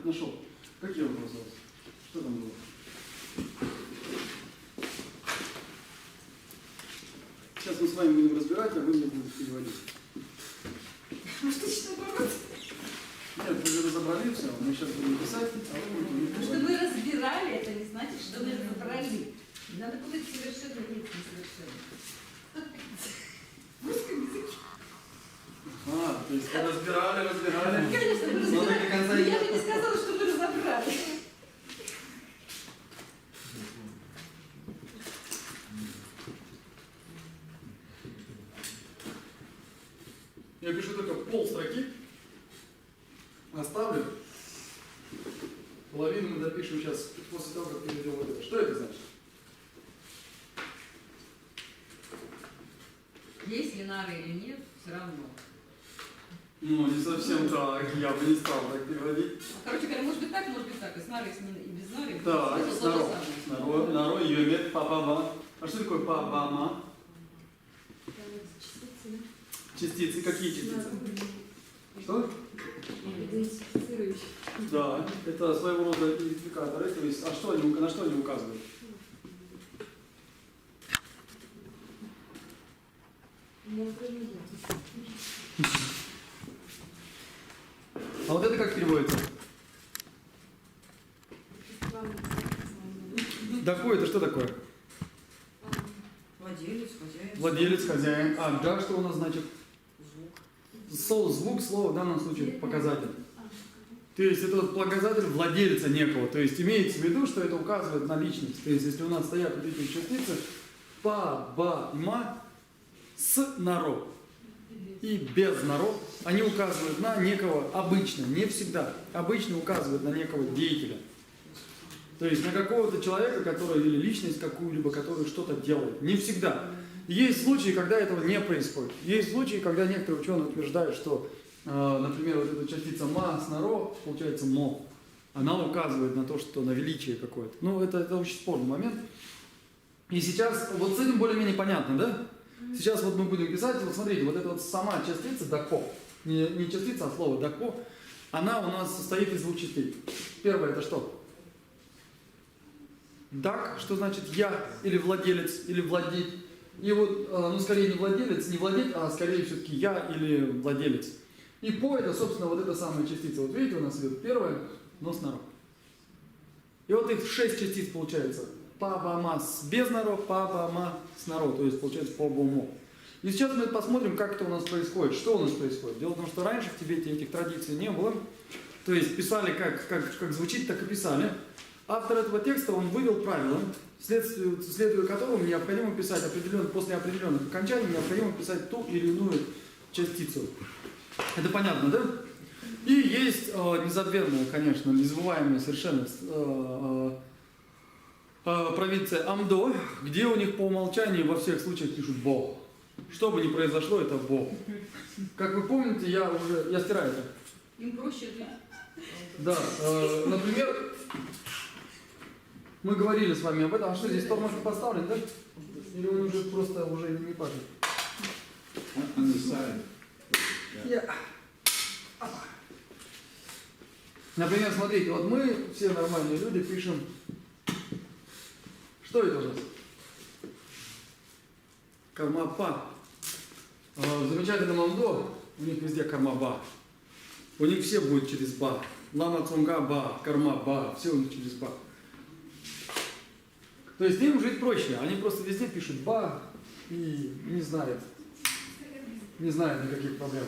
нашел. Какие вопросы у вас? Что там было? Сейчас мы с вами будем разбирать, а вы мне будете переводить. Может, ты что наоборот? Нет, вы же разобрали все, мы сейчас будем писать, а вы будете Что переводить. вы разбирали, это не значит, что вы разобрали. Надо быть совершенно несовершенным. В русском языке. А, то есть вы разбирали. Конечно, вы Но разбирали. до конца Но я нет. же не сказала, что вы разобрали. Я пишу только полстроки, оставлю. Половину мы допишем сейчас после того, как перейдем вот это. Что это значит? Есть ли нары или нет, все равно. Ну, не совсем так, я бы не стал так переводить. Короче говоря, может быть так, может быть так. И с нарой, и без нары. Так, Это то же наро. самое. Наро, юмет, папама. А что такое папама? Частицы, какие частицы? Что? Идентифицирующий. Да, это своего рода идентификаторы. То есть, а что они, на что они указывают? А вот это как переводится? Дохой, это что такое? Владелец, хозяин. Владелец, хозяин. А да, что у нас значит? Звук. Звук слова в данном случае показатель. То есть это вот показатель владельца некого. То есть имеется в виду, что это указывает на личность. То есть если у нас стоят вот эти частицы па, ба и ма с наро и без наро, они указывают на некого обычно, не всегда, обычно указывают на некого деятеля. То есть на какого-то человека, который, или личность какую-либо, который что-то делает. Не всегда. Есть случаи, когда этого не происходит. Есть случаи, когда некоторые ученые утверждают, что, например, вот эта частица ма с наро, получается мо, она указывает на то, что на величие какое-то. Ну, это очень спорный момент. И сейчас, вот с этим более-менее понятно, да? Сейчас вот мы будем писать, вот смотрите, вот эта вот сама частица дако, не частица, а слово дако, она у нас состоит из двух частей. Первое это что? Дак, что значит я, или владелец, или владеть. И вот, ну скорее не владелец, не владеть, а скорее все-таки я или владелец. И по это, собственно, вот эта самая частица. Вот видите, у нас идет первая, но с наро. И вот их 6 частиц получается. Па-ба-ма с без наро, па-ба-ма с наро. То есть получается по-бо-мо. И сейчас мы посмотрим, как это у нас происходит. Что у нас происходит? Дело в том, что раньше в Тибете этих традиций не было. То есть писали, как звучит, так и писали. Автор этого текста, он вывел правила, следуя которым необходимо писать после определенных окончаний, необходимо писать ту или иную частицу. Это понятно, да? И есть незабвенная, конечно, незабываемая совершенно провинция Амдо, где у них по умолчанию во всех случаях пишут Бог. Что бы ни произошло, это Бог. Как вы помните, я стираю это. Им проще жить. Да, например, мы говорили с вами об этом. А что здесь тормоз поставлен, да? Или он уже просто уже не падает? Например, смотрите, вот мы, все нормальные люди, пишем. Что это у нас? Карма-па. В замечательном Амдо у них везде карма-ба. У них все будет через ба. Лама цунга ба, карма ба, все у них через ба. То есть им жить проще. Они просто везде пишут ба и не знают никаких проблем.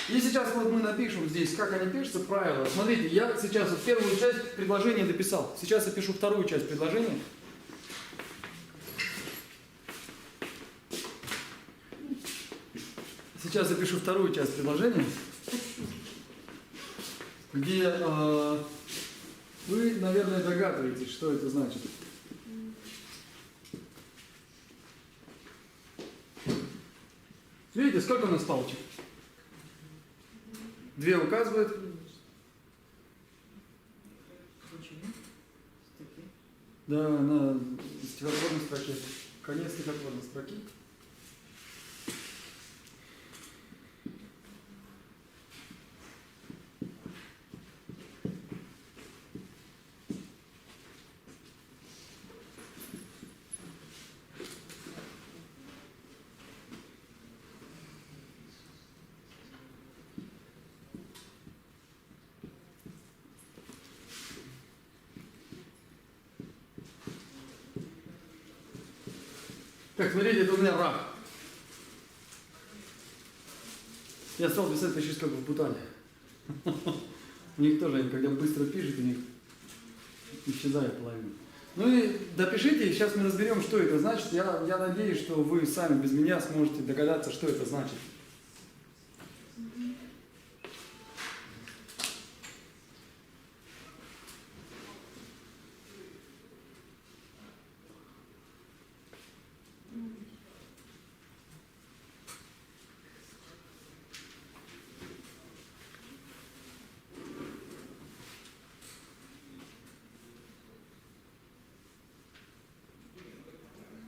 И сейчас вот мы напишем здесь, как они пишутся, правила. Смотрите, я сейчас вот первую часть предложения дописал. Сейчас я пишу вторую часть предложения. Сейчас я пишу вторую часть предложения, где вы, наверное, догадываетесь, что это значит. Видите, сколько у нас палочек? 2 указывают. Да, на стихотворной строке. Конец стихотворной строки. Так, смотрите, это у меня рак. Я стал писать почти как в Бутане. У них тоже, они когда быстро пишут, у них исчезает половина. Ну и допишите, сейчас мы разберем, что это значит. Я надеюсь, что вы сами без меня сможете догадаться, что это значит.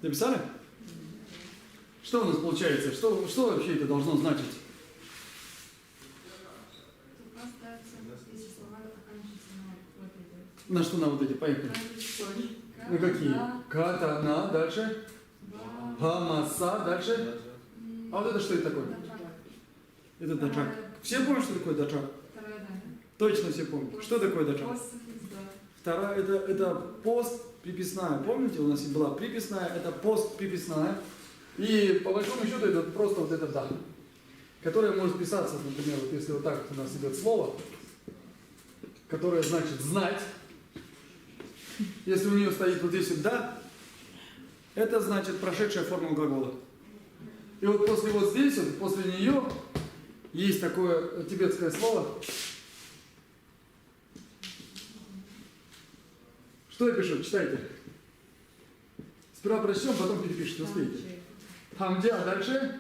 Написали? Что у нас получается? Что вообще это должно значить? На что на вот эти? Поехали. На какие? Ката, на, дальше. Хамаса, дальше. А вот это что это такое? Это дачак. Все помнят, что такое дачак? Точно все помнят. Что такое дачак? Вторая, это пост приписная. Помните, у нас была приписная, это пост приписная. И по большому счету это просто вот это да, которое может писаться, например, вот если вот так вот у нас идет слово, которое значит знать. Если у нее стоит вот здесь вот да, это значит прошедшая форма глагола. И вот здесь, вот, после нее есть такое тибетское слово. Что я пишу? Читайте. Сперва прочтем, потом перепишите, успеете. Тамджи, а дальше?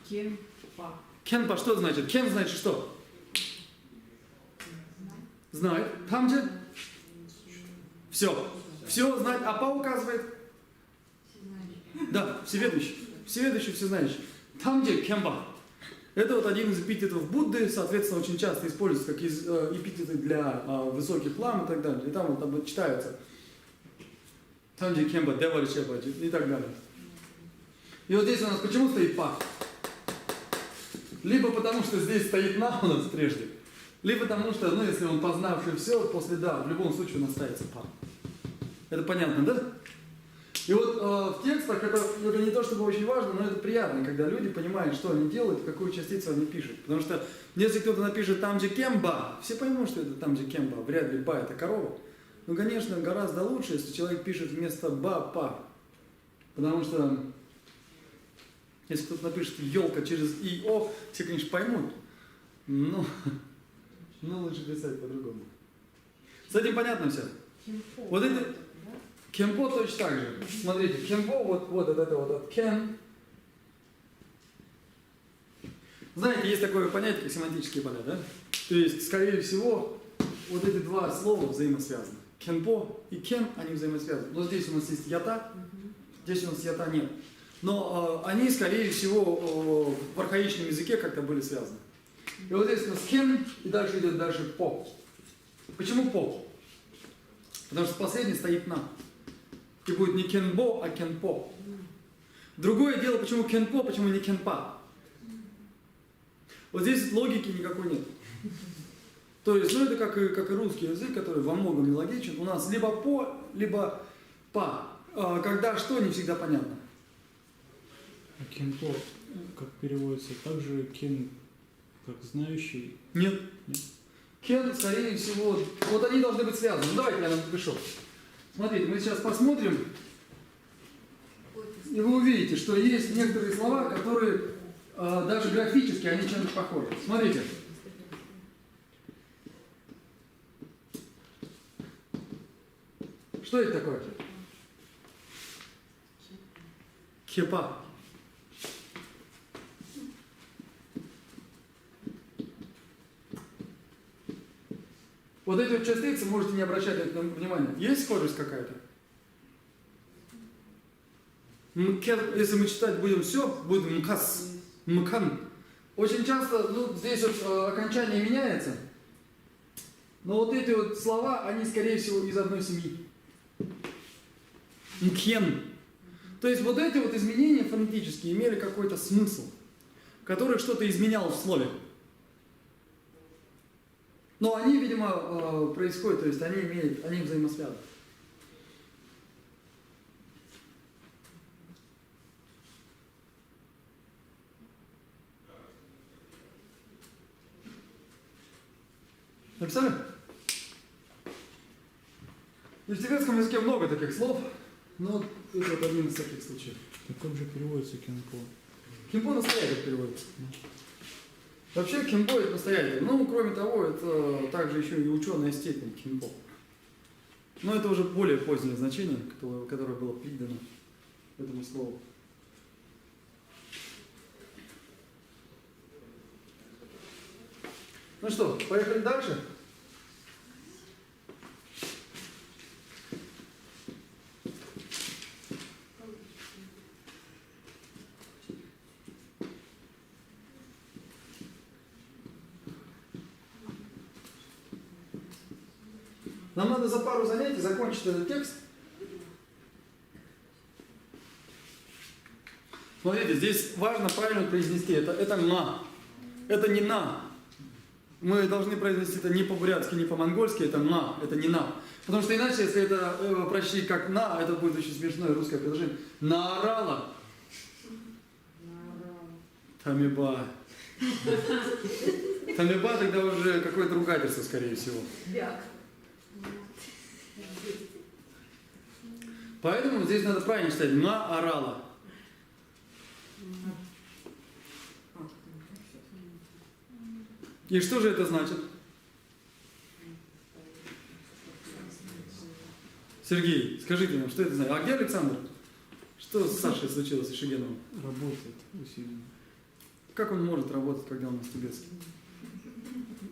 Кенпа. Кенпа, что значит? Кен значит что? Знает. Тамджи? Все. Все знает. А па указывает? Да, всеведущий. Всеведущий, всезнающий. Тамджи, кенпа. Это вот один из эпитетов Будды, соответственно, очень часто используется как эпитеты для высоких лам и так далее. И там вот там читаются. Тамджи кемба, девали чеба и так далее. И вот здесь у нас почему стоит па? Либо потому, что здесь стоит на у нас прежде, либо потому, что, ну, если он познавший все, после да, в любом случае у нас ставится па. Это понятно, да? И вот в текстах это не то чтобы очень важно, но это приятно, когда люди понимают, что они делают, какую частицу они пишут. Потому что если кто-то напишет тамджи кемба, все поймут, что это тамджи кемба, вряд ли ба это корова. Но, конечно, гораздо лучше, если человек пишет вместо ба па. Потому что если кто-то напишет елка через и о, все, конечно, поймут. Но лучше писать по-другому. С этим понятно все? Вот это кемпо точно так же. Смотрите, кемпо, вот это вот кен. Знаете, есть такое понятие, как семантические поля, да? То есть, скорее всего, вот эти два слова взаимосвязаны. Кенпо и кен, они взаимосвязаны. Но здесь у нас есть ята, здесь у нас ята нет. Но они, скорее всего, в архаичном языке как-то были связаны. И вот здесь у нас кен, и дальше идет дальше по. Почему по? Потому что последний стоит на. И будет не кенбо, а кенпо. Другое дело, почему кенпо, почему не кенпа. Вот здесь логики никакой нет. То есть, ну это как и русский язык, который во многом нелогичен. У нас либо по, либо па. Когда что, не всегда понятно. А кенпо, как переводится, также кен, как знающий? Нет. Нет? Кен, скорее всего, вот они должны быть связаны. Ну, давайте я нам напишу. Смотрите, мы сейчас посмотрим, и вы увидите, что есть некоторые слова, которые даже графически, они чем-то похожи. Смотрите. Что это такое? Кепа. Вот эти вот частицы можете не обращать на это внимания. Есть схожесть какая-то? Если мы читать будем все, будет мкас, мкан. Очень часто, ну, здесь вот окончание меняется. Но вот эти вот слова, они, скорее всего, из одной семьи. Мкен. То есть вот эти вот изменения фонетические имели какой-то смысл, который что-то изменял в слове. Но они, видимо, происходят, то есть они взаимосвязаны. Написали? И в тибетском языке много таких слов, но это вот один из таких случаев. Так как же переводится кенпо? Кимпо настоятель переводится. Вообще кимпо это настоятель. Ну, кроме того, это также еще и ученая степень кимпо. Но это уже более позднее значение, которое было придано этому слову. Ну что, поехали дальше? Нам надо за пару занятий закончить этот текст. Смотрите, здесь важно правильно произнести. Это на. Это не на. Мы должны произнести это не по-бурятски, не по-монгольски. Это на. Это не на. Потому что иначе, если это прочли как на, это будет очень смешное русское предложение. Наорала. Тамеба. Тамеба тогда уже какое-то ругательство, скорее всего. Бяк. Поэтому здесь надо правильно читать. Наорала. И что же это значит? Сергей, скажите нам, что это значит? А где Александр? Что с Сашей случилось и Шигеновым? Работает усиленно. Как он может работать, когда он на тибетский?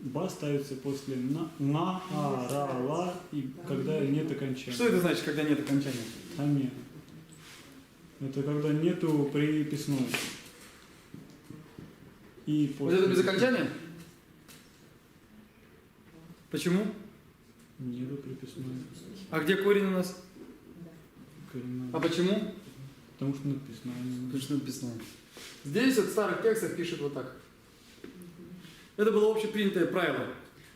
Ба ставится после на, а, ра, ла, и когда нет окончания. Что это значит, когда нет окончания? А нет. Это когда нету приписного. И Вот это без окончания? Почему? Нету приписного. А где корень у нас? Коренной. А почему? Потому что написано. Потому что написано. Здесь вот в старых текстах пишет вот так. Это было общепринятое правило.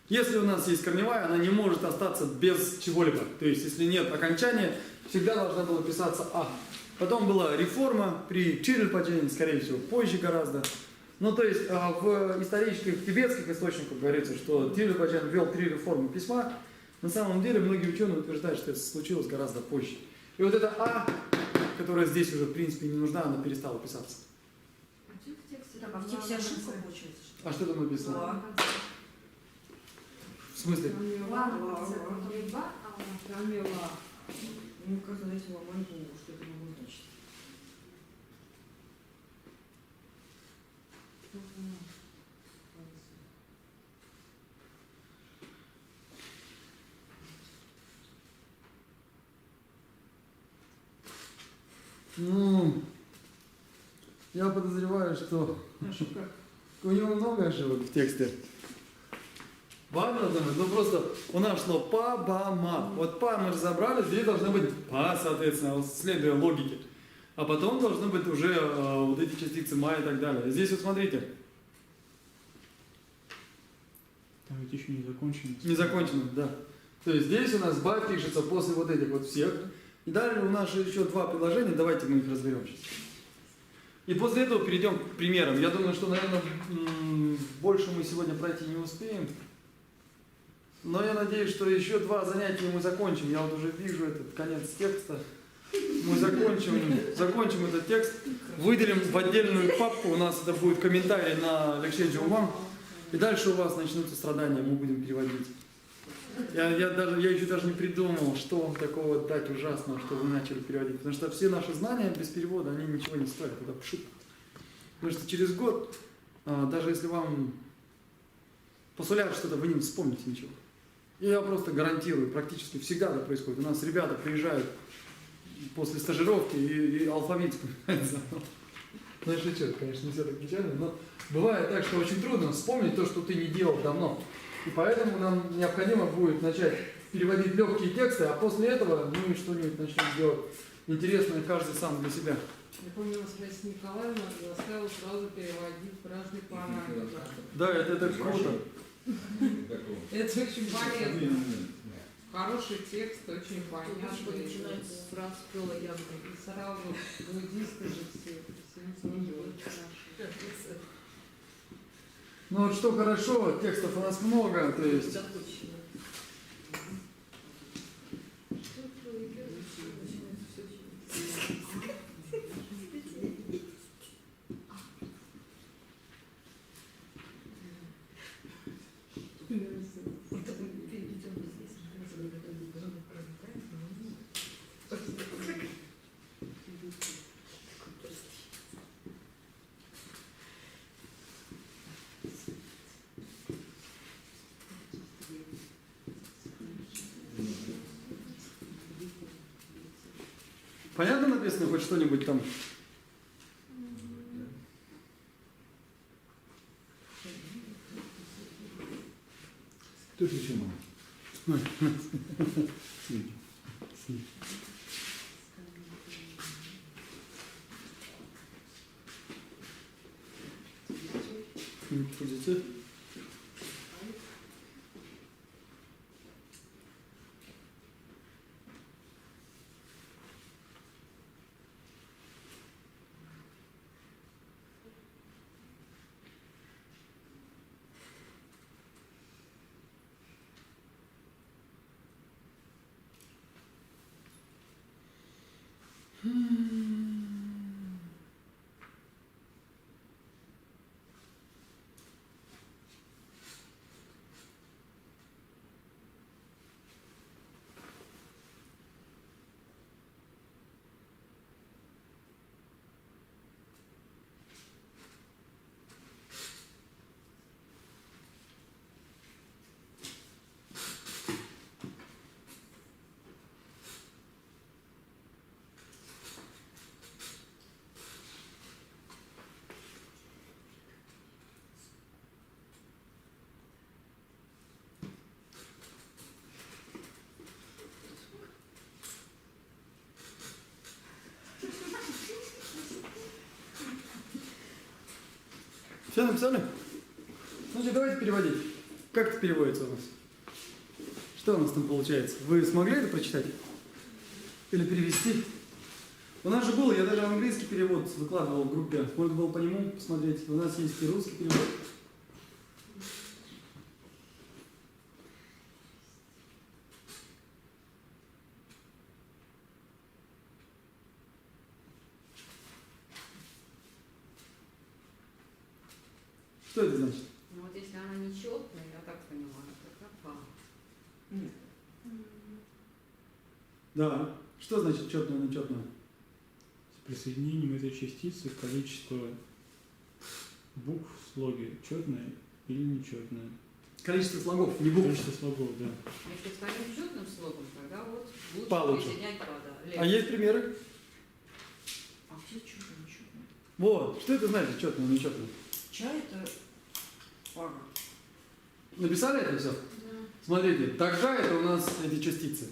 Если у нас есть корневая, она не может остаться без чего-либо. То есть, если нет окончания, всегда должна была писаться А. Потом была реформа при Чирильпаджене, скорее всего, позже гораздо. Ну, то есть, в исторических тибетских источниках говорится, что Чирильпаджен ввел 3 реформы письма. На самом деле, многие ученые утверждают, что это случилось гораздо позже. И вот эта А, которая здесь уже, в принципе, не нужна, она перестала писаться. Так, а в тексте ошибка получается? А что там написано? Ла. В смысле? Ну, как знаете, ломать голову, что это могло значить? Ну, я подозреваю, что Ошибка. у него много ошибок в тексте. Важно думать, ну просто у нас шло па, ба, ма. Вот па мы разобрали, здесь должно быть па, соответственно, вот следуя логике. А потом должны быть уже вот эти частицы ма и так далее. Здесь вот смотрите. Там ведь еще не закончено. Не закончено, да. То есть здесь у нас ба пишется после вот этих вот всех. И далее у нас еще 2 предложения, давайте мы их разберем сейчас. И после этого перейдем к примерам. Я думаю, что, наверное, больше мы сегодня пройти не успеем. Но я надеюсь, что еще 2 занятия мы закончим. Я вот уже вижу этот конец текста. Мы закончим этот текст, выделим в отдельную папку. У нас это будет комментарий на Лекше Джумван. И дальше у вас начнутся страдания, мы будем переводить. Я еще даже не придумал, что вам такого дать ужасного, что вы начали переводить. Потому что все наши знания без перевода, они ничего не стоят. Это пшут. Потому что через год, даже если вам посулят что-то, вы не вспомните ничего. И я просто гарантирую, практически всегда это происходит. У нас ребята приезжают после стажировки и алфавит вспоминается. Ну, я шучу, конечно, не все так печально, но бывает так, что очень трудно вспомнить то, что ты не делал давно. И поэтому нам необходимо будет начать переводить легкие тексты, а после этого мы что-нибудь начнем делать интересное каждый сам для себя. Я помню, нас Раиса Николаевна заставила сразу переводить разные параметры. Да, это круто. Это очень полезно. Хороший текст, очень понятный. Начинается Сразу было явно. И сразу буддисты же все. Всем сразу очень хорошо. Ну вот что хорошо, текстов у нас много, то есть... Закончено. Понятно написано хоть что-нибудь там? Тут еще мало. Позитив. Все написали? Значит, давайте переводить. Как это переводится у нас? Что у нас там получается? Вы смогли это прочитать? Или перевести? У нас же было, я даже английский перевод выкладывал в группе. Можно было по нему посмотреть. У нас есть и русский перевод. Что это значит? Ну вот если она нечетная, я так понимаю, тогда па. Да. Что значит четное, нечетное? С присоединением этой частицы количество букв в слоге четное или нечетное. Количество слогов, не букв. Количество слогов, да. Если станет четным слогом, тогда вот лучше Па лучше. присоединять па, да. А есть примеры? А где четное, нечетное? Вот. Что это значит, четное, нечетное? Чай это пара. Написали это все? Да. Смотрите, тогда это у нас эти частицы.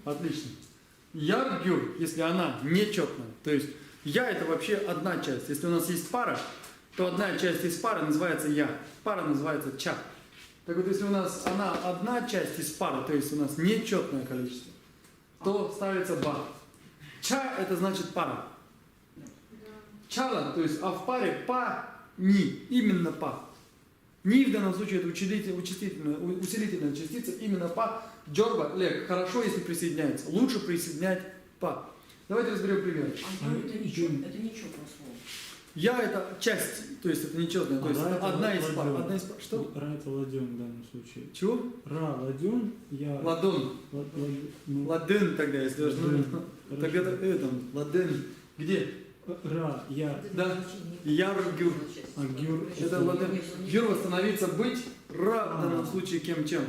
Отлично. Яргюр, если она нечетная, то есть я это вообще одна часть. Если у нас есть пара, то одна часть из пары называется я. Пара называется ча. Так вот, если у нас она одна часть из пары, то есть у нас нечетное количество, то ставится ба. Ча это значит пара. Чала, то есть, а в паре па, ни, именно па. Ни в данном случае это усилительная частица, именно па. Джорба, лег, хорошо, если присоединяется. Лучше присоединять па. Давайте разберем пример. А это нечетное слово. Я это часть, то есть это нечетное, то есть это одна из пар. Одна из пар. Что? Ра это ладен в данном случае. Чего? Ра ладен, я... Ладон. ну, Ладен тогда, если даже. Ладен. Тогда это ладен. Где? Ра, я, Да. Яргюр. а гюр... Это ладен. Гюр восстановиться быть. Ра в данном случае кем чем?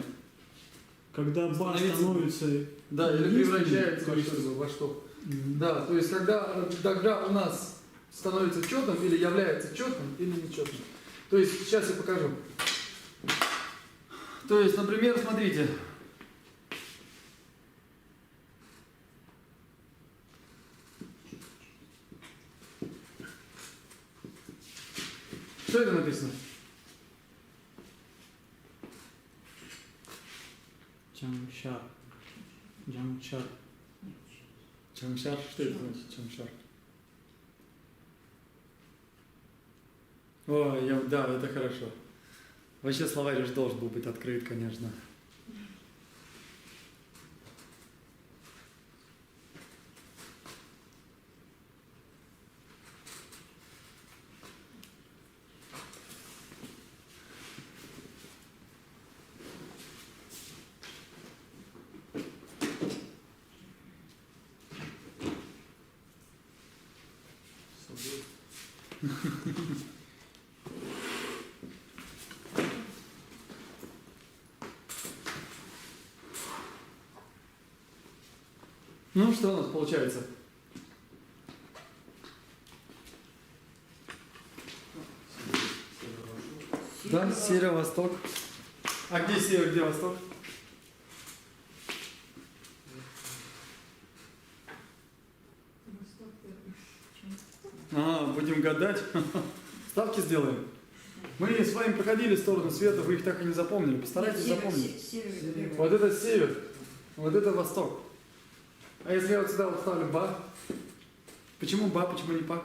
Когда ба Становиться- становится... Да, или единственным, превращается то во есть- что-либо, во что. Да, то есть когда тогда у нас становится четным или является четным или нечетным. То есть сейчас я покажу. То есть, например, смотрите. Что это написано? Чангшар. Джангшар. Чангшар. Что это значит чангшар? Ой, да, это хорошо. Вообще словарь же должен был быть открыт, конечно. Ну, что у нас получается? Да, северо-восток. А где север, где восток? Будем гадать. Ставки сделаем. Мы с вами проходили сторону света, вы их так и не запомнили. Постарайтесь запомнить. Вот это север, вот это восток. А если я вот сюда вот ставлю ба? Почему ба, почему не па?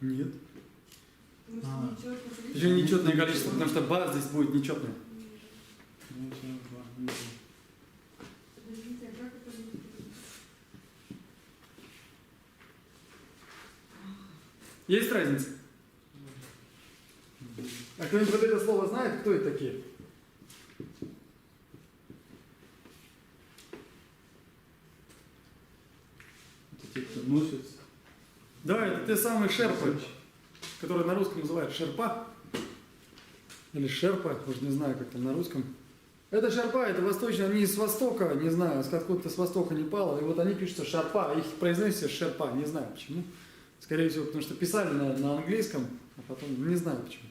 Нет. Еще нечетное количество, потому что ба здесь будет нечетное. Есть разница? А кто-нибудь вот это слово знает, кто это такие? Это те, кто носится. Да, это те самые шерпы, которые на русском называют шерпа. Или шерпа, уже не знаю, как там на русском. Это шерпа, это восточные, они с востока, не знаю, откуда-то с востока Непала. И вот они пишутся шерпа, их произносится шерпа, не знаю почему. Скорее всего, потому что писали на английском, а потом не знаю почему.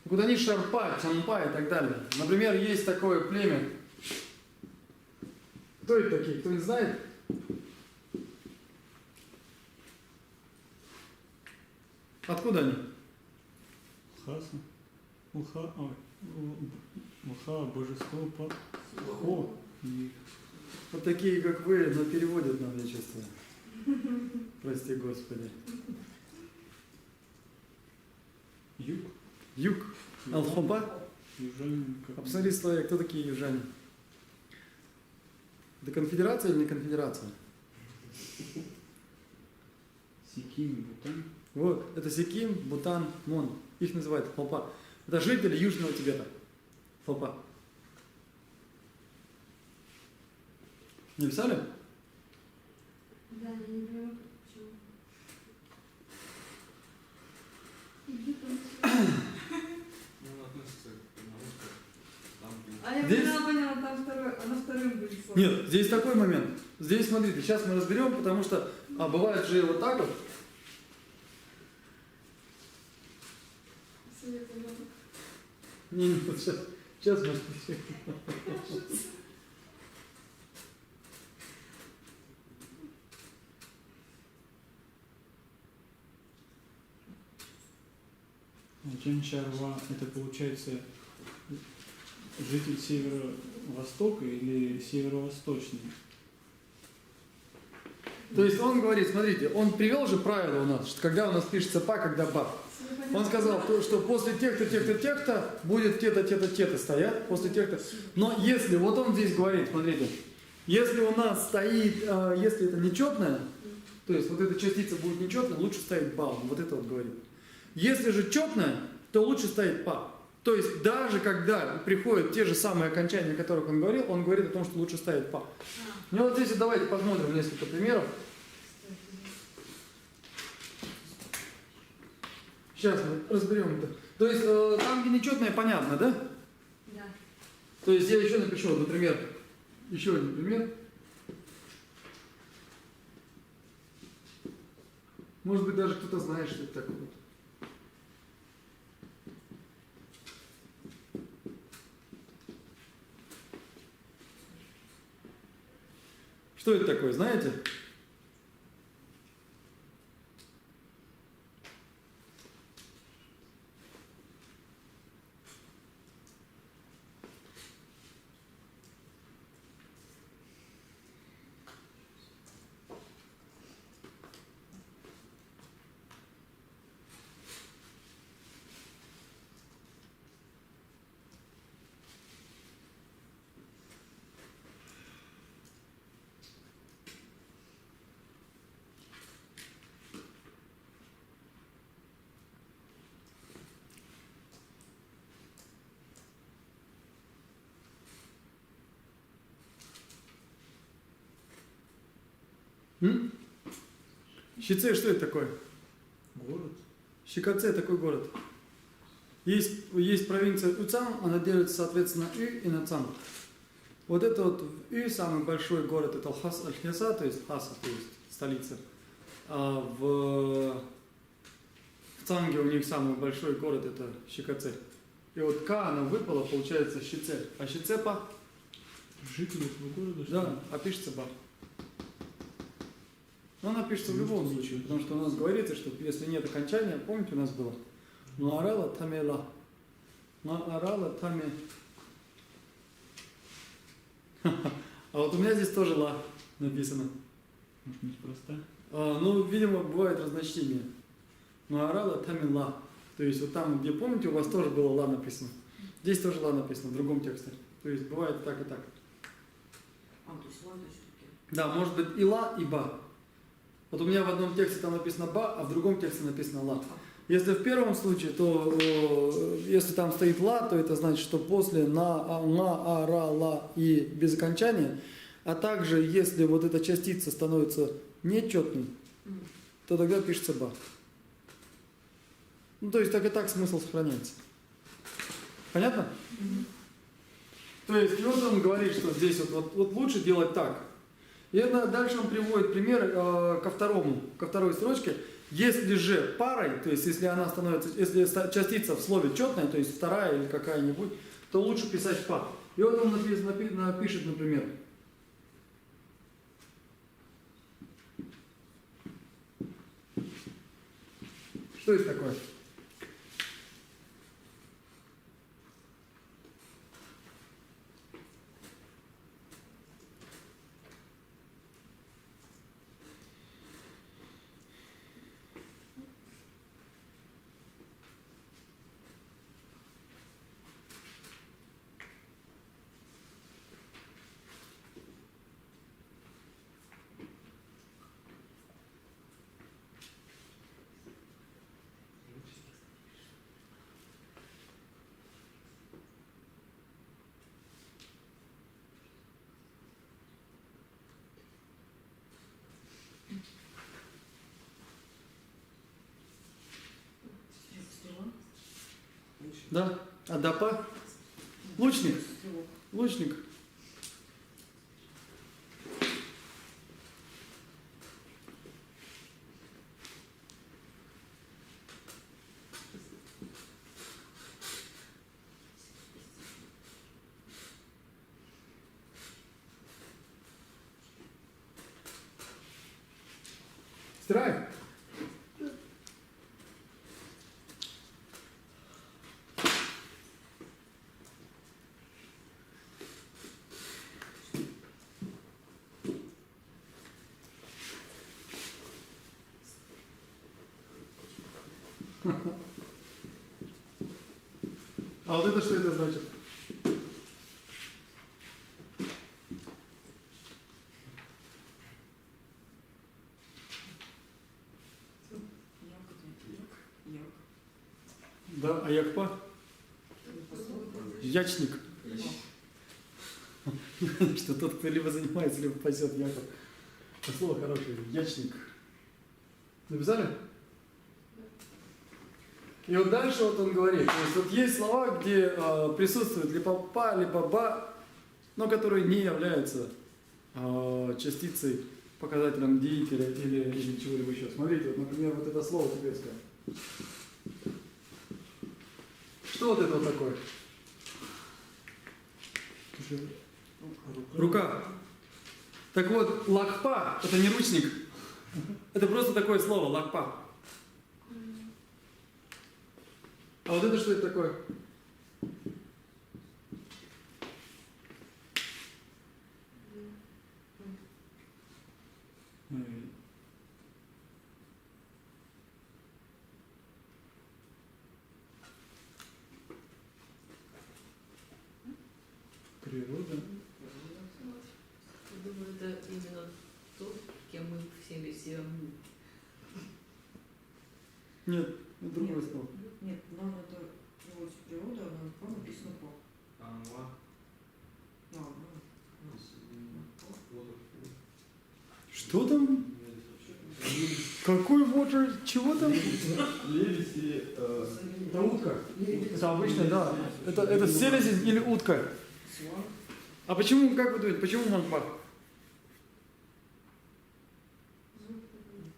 Вот они шерпа, чампа и так далее. Например, есть такое племя. Кто это такие? Кто-нибудь знает? Откуда они? Хаса. Уха, Уха, божество, Хо. И Вот такие, как вы, но переводят нам, я чувствую. Прости, Господи. Юг. Юг. Алхоба. Южане. Посмотри слоя, кто такие южане? Это конфедерация или не конфедерация? Сиким, Бутан. Вот, это Сиким, Бутан, Мон. Их называют Фалпа. Это жители Южного Тибета. Фалпа. Не писали? Да, я не понимаю, почему. А я Здесь- поняла, там второй, а на втором будет слово. Нет, здесь такой момент. Здесь, смотрите, сейчас мы разберем, потому что бывает же вот так вот. Света, ну. Не, вот сейчас может быть. Джанчарва, это получается житель северо-востока или северо-восточный? То есть он говорит, смотрите, он привел же правило у нас, что когда у нас пишется па, когда ба. Он сказал, что после тех-то, тех-то, тех-то будет те-то, те-то, те-то стоят, после тех-то. Но если, вот он здесь говорит, смотрите, если у нас стоит, если это нечетное, то есть вот эта частица будет нечетная, лучше ставить ба, он вот это вот говорит. Если же четное, то лучше ставить па. То есть даже когда приходят те же самые окончания, о которых он говорит о том, что лучше ставить па. Ну вот здесь давайте посмотрим несколько примеров. Сейчас мы разберем это. То есть там, где нечетное, понятно, да? Да. То есть я еще напишу, вот, например, еще один пример. Может быть, даже кто-то знает, что это такое. Что это такое, знаете? Щице, что это такое? Город. Щикоце такой город. Есть провинция Уцан, она делится, соответственно, Ю и Нацан. Вот это вот в Ю самый большой город, это Аль-Хеса, то есть Хаса, то есть столица. А в Цанге у них самый большой город, это Щикоце. И вот К, она выпала, получается Щице. А Щицепа? Жители этого города, что Да, ли? а пишется Ба. Но она пишется в любом случае, потому что у нас говорится, что если нет окончания, помните, у нас было Нуарала Тамела. Нуарала Таме. А вот у меня здесь тоже Ла написано. Может, неспроста. Ну, видимо, бывает разночтение. Нуарала Тамела. То есть вот там, где помните, у вас тоже было Ла написано. Здесь тоже Ла написано в другом тексте. То есть бывает и так, и так. То есть ладно все-таки. Да, может быть и Ла, и Ба. Вот у меня в одном тексте там написано Ба, а в другом тексте написано Ла. Если в первом случае, то если там стоит Ла, то это значит, что после на, а, ра, ла и без окончания, а также если вот эта частица становится нечетной, то тогда пишется Ба. Ну, то есть так и так смысл сохраняется. Понятно? То есть, и вот он говорит, что здесь вот лучше делать так. И это дальше он приводит пример ко второй строчке. Если же парой, то есть если она становится, если частица в слове четная, то есть вторая или какая-нибудь, то лучше писать па. И вот он напишет, например. Что это такое? Да? Адапа? Лучник? Лучник. Стирай. А вот это что это значит? Да, а Якпа? Ячник. Что тот, кто либо занимается, либо пасет Яков. Это слово хорошее. Ячник. Написали? И вот дальше вот он говорит, то есть вот есть слова, где присутствует либо па, либо ба, но которые не являются частицей, показателем деятеля или чего-либо еще. Смотрите, вот, например, вот это слово тибетское. Что вот это вот такое? Рука. Так вот, лакпа – это не ручник. Это просто такое слово, лакпа. А вот это что это такое? Природа. Я думаю, это именно то, кем мы всеми все. Нет, это другое слово. Нет, нам это приводится природа, а нам по написано по. Что там? же, чего там? Лебедь и... Это утка. Это обычная, да. Это селезень или утка? А почему, как вы думаете, почему манпак?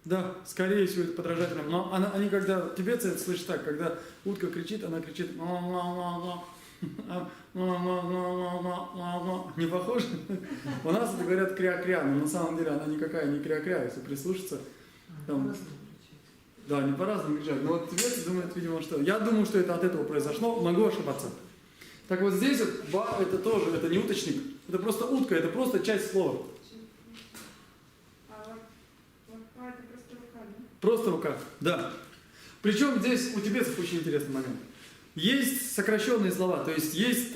Да, скорее всего, это подражательно. Но они когда, тибетцы это слышат так, когда утка кричит, она кричит не похоже? У нас это говорят кря-кря, но на самом деле она никакая не кря-кря, если прислушаться. Там, да, не по-разному кричат. Но вот тибетцы думают, видимо, что... Я думаю, что это от этого произошло, могу ошибаться. Так вот здесь вот ба это тоже, это не уточник, это просто утка, это просто часть слова. А лака это просто рука, да? Просто рука, да. Причем здесь у тибетцев очень интересный момент. Есть сокращенные слова, то есть есть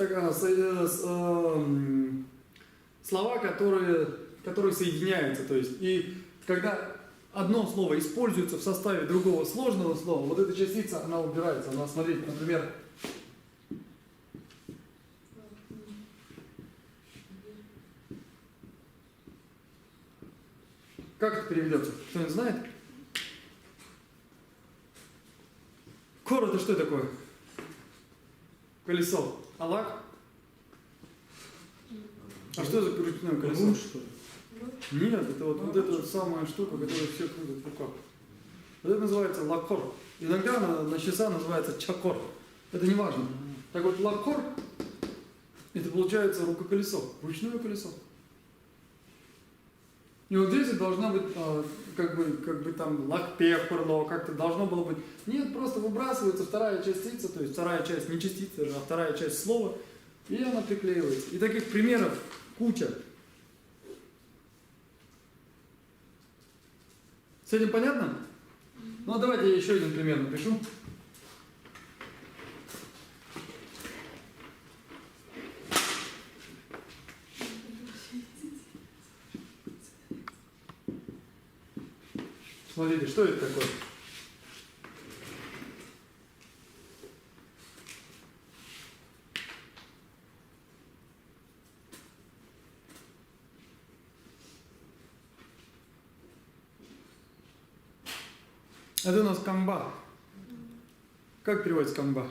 слова, которые соединяются. То есть, и когда одно слово используется в составе другого сложного слова, вот эта частица, она убирается. Она, смотрите, например, как это переведется? Кто-нибудь знает? Кор это что такое? Колесо. Алак? А что за ручное колесо? Руль, что ли? Нет, это вот эта вот самая штука, которую все крутят в руках. Вот это называется лакор. Иногда на часа называется чакор. Это не важно. Так вот, лакор, это получается рукоколесо, ручное колесо. И вот здесь должна быть, как бы там лакпеперло, как-то должно было быть. Нет, просто выбрасывается вторая частица, то есть вторая часть не частица, а вторая часть слова, и она приклеивается. И таких примеров куча. С этим понятно? Ну, давайте я еще один пример напишу. Смотрите, что это такое? Это у нас камба. Как переводится камба?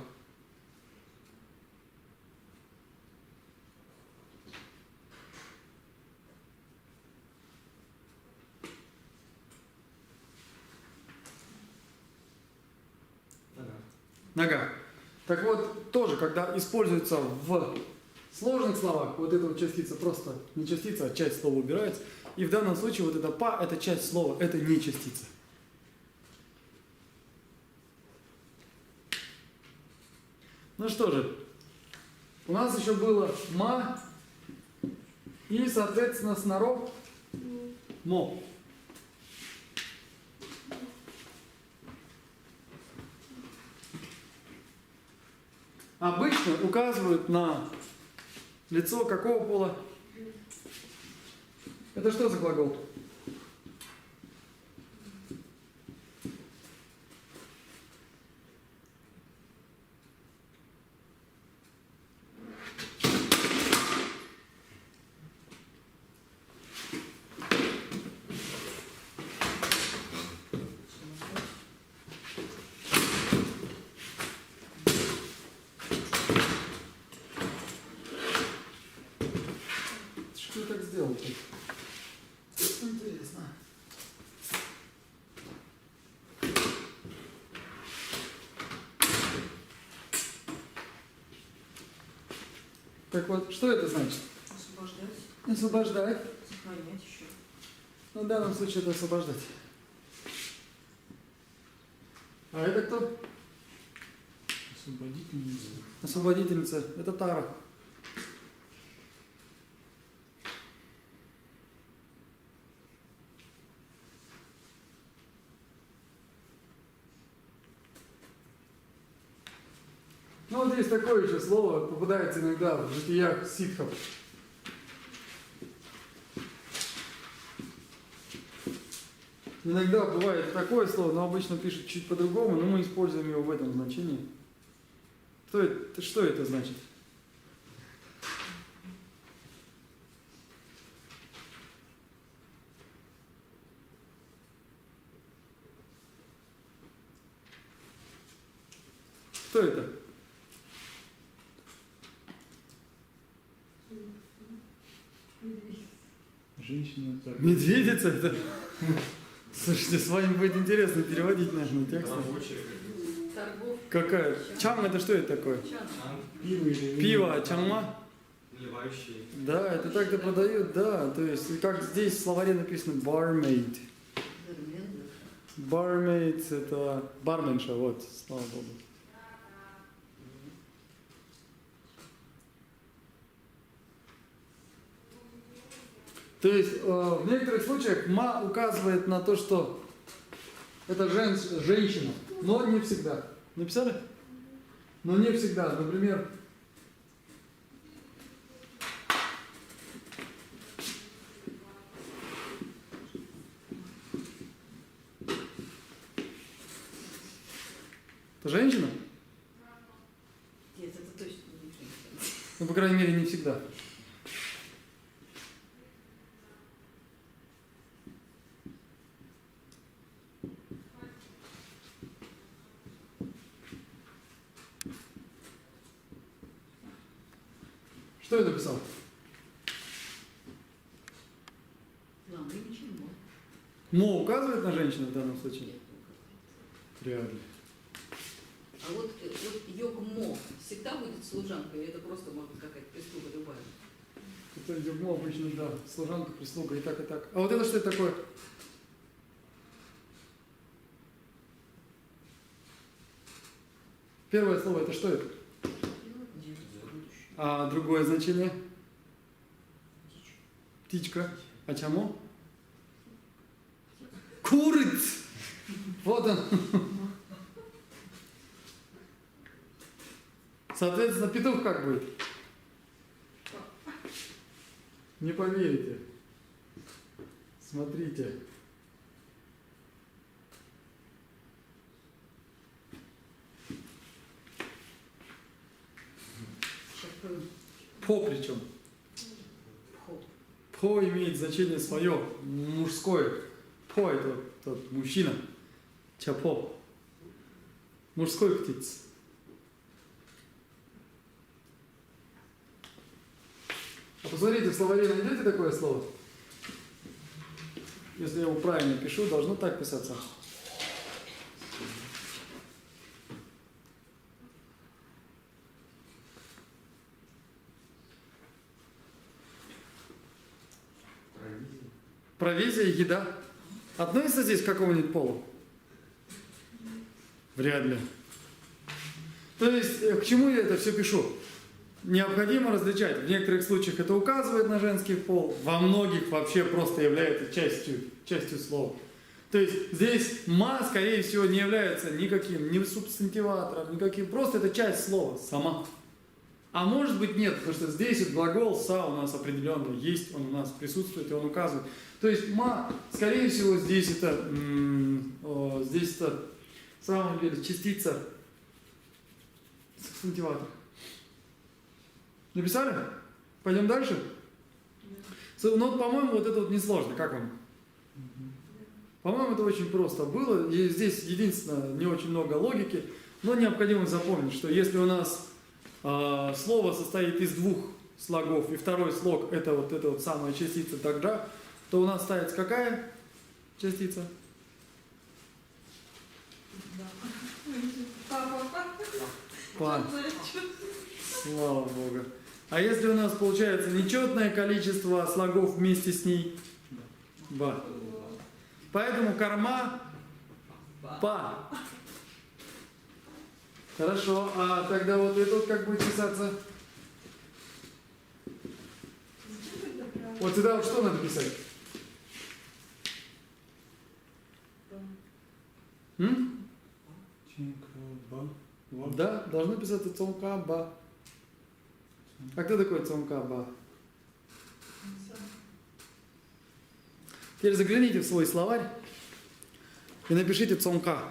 Нога. Так вот, тоже, когда используется в сложных словах, вот эта вот частица просто не частица, а часть слова убирается. И в данном случае вот это па, это часть слова, это не частица. Ну что же, у нас еще было ма и, соответственно, снарок мо. Обычно указывают на лицо какого пола? Это что за глагол? Что так сделал? Интересно. Так вот, что это значит? Освобождать, Освобождать. сохранять еще. Ну, в данном случае это освобождать. А это кто? Освободительница. Освободительница. Это Тара. Ну вот есть такое еще слово, попадается иногда в житиях ситхов. Иногда бывает такое слово, но обычно пишут чуть по-другому, но мы используем его в этом значении. Что это значит? Что это? Женщина так. Медведица это? Слушайте, с вами будет интересно переводить, наверное, текст. Торгов. Какая? Чам это что это такое? Чан. Пиво или вино. Пиво, а чама? Наливающие. Да, это так-то продают, да. То есть, как здесь в словаре написано barmaid. Barmaid это барменша, вот, слава богу. То есть в некоторых случаях ма указывает на то, что это женщина, но не всегда. Написали? Но не всегда. Например, это женщина? Нет, это точно не женщина. Ну, по крайней мере, не всегда. Что я написал? Ладно, ничего. Мо указывает на женщину в данном случае? Реально. А вот йог-мо всегда будет служанкой, или это просто может быть какая-то прислуга любая? Это югмо обычно, да, служанка, прислуга и так, и так. А вот это что это такое? Первое слово это что это? А другое значение? Птичка. А чему? Куриц! Вот он. Соответственно, петух как будет? Не поверите. Смотрите. По причем. По имеет значение свое, мужское. По это тот мужчина. Чапо. Мужской птиц. А посмотрите, в словаре найдете такое слово? Если я его правильно пишу, должно так писаться. Провизия и еда. Относится здесь к какому-нибудь полу? Вряд ли. То есть, к чему я это все пишу? Необходимо различать. В некоторых случаях это указывает на женский пол, во многих вообще просто является частью слова. То есть здесь ма, скорее всего, не является никаким, ни субстантиватором, никаким, просто это часть слова сама. А может быть нет, потому что здесь вот глагол са у нас определенно есть, он у нас присутствует, и он указывает. То есть ма, скорее всего, здесь это в самом деле частица субстантиватора. Написали? Пойдем дальше? Ну, по-моему, вот это вот несложно. Как вам? По-моему, это очень просто было. И здесь, единственное, не очень много логики, но необходимо запомнить, что если у нас слово состоит из двух слогов, и второй слог это вот самая частица тогда, то у нас ставится какая частица? Па. Слава Богу. А если у нас получается нечетное количество слогов вместе с ней? Ба. Поэтому корма па. Хорошо, а тогда вот это вот как будет писаться? Вот сюда вот что надо писать? Да, должно писаться цонка-ба. А кто такой цонка-ба? Теперь загляните в свой словарь и напишите цонка.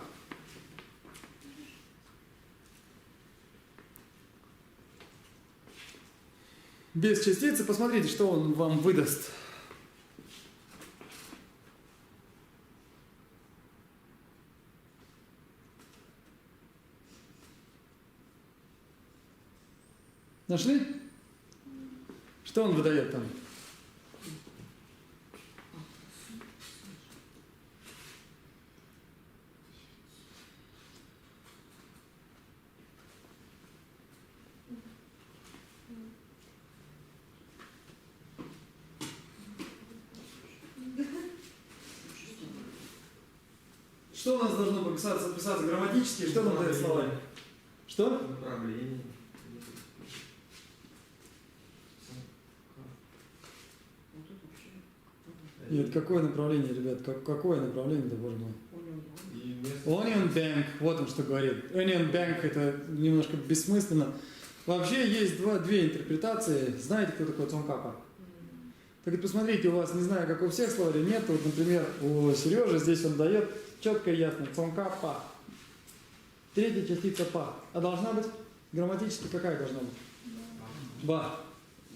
Без частицы, посмотрите, что он вам выдаст. Нашли? Что он выдает там? Что у нас должно писаться грамматически? Что нам дает словарь? Что? Направление. Вот тут вообще. Нет, какое направление, ребят? Какое направление, да боже мой? И место. Onion Bank, вот он что говорит. Onion Bank это немножко бессмысленно. Вообще есть две интерпретации. Знаете, кто такой Цонкапа? Так вот посмотрите, у вас, не знаю, как у всех словарей, нет. Вот, например, у Сережи здесь он дает четко и ясно. Цонкапа. Третья частица па. А должна быть грамматически какая должна быть? Ба.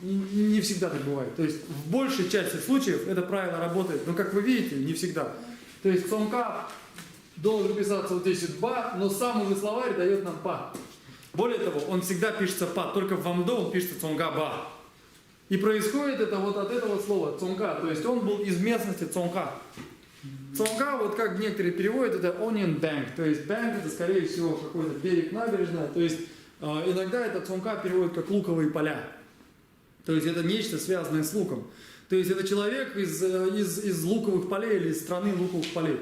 Не всегда так бывает. То есть в большей части случаев это правило работает. Но как вы видите, не всегда. То есть цонкап должен писаться вот здесь вот ба, но сам уже словарь дает нам па. Более того, он всегда пишется па, только в вамдо он пишется цонга-ба. И происходит это вот от этого слова цонга, то есть он был из местности цонга. Цонга, вот как некоторые переводят, это onion bank, то есть bank это скорее всего какой-то берег, набережная, то есть иногда это цонга переводят как луковые поля. То есть это нечто связанное с луком. То есть это человек из луковых полей или из страны луковых полей.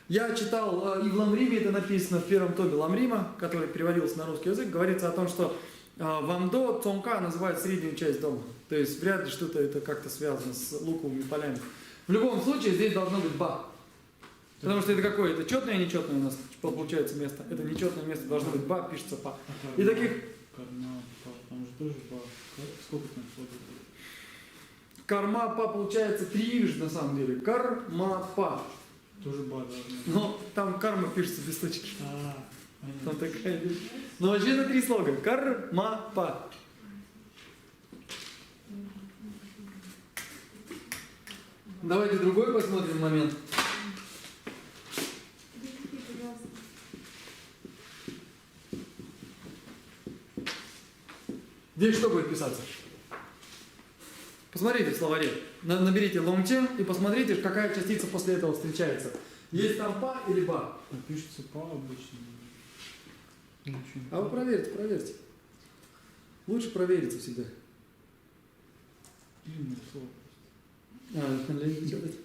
Я читал, и в Ламриме это написано в первом томе Ламрима, который переводился на русский язык, говорится о том, что вамдо цонка называют среднюю часть дома. То есть вряд ли что-то это как-то связано с луковыми полями. В любом случае здесь должно быть ба. Потому что это какое? Это четное и нечетное у нас получается место. Это нечетное место должно быть ба, пишется па. И таких... Карма, там же тоже ба. Сколько там слов? Карма па получается трижды на самом деле. Карма па. Тоже ба должна. Но там карма пишется без точки. Там Понятно. такая вещь. Но вообще это три слога. Карма па. Давайте другой посмотрим момент. Объясните, пожалуйста. Здесь что будет писаться? Посмотрите в словаре. Наберите лонгчен и посмотрите, какая частица после этого встречается. Есть там па или ба? Пишется па обычно. Ничего. А вы проверьте. Лучше провериться всегда. Длинное слово. Лень делать.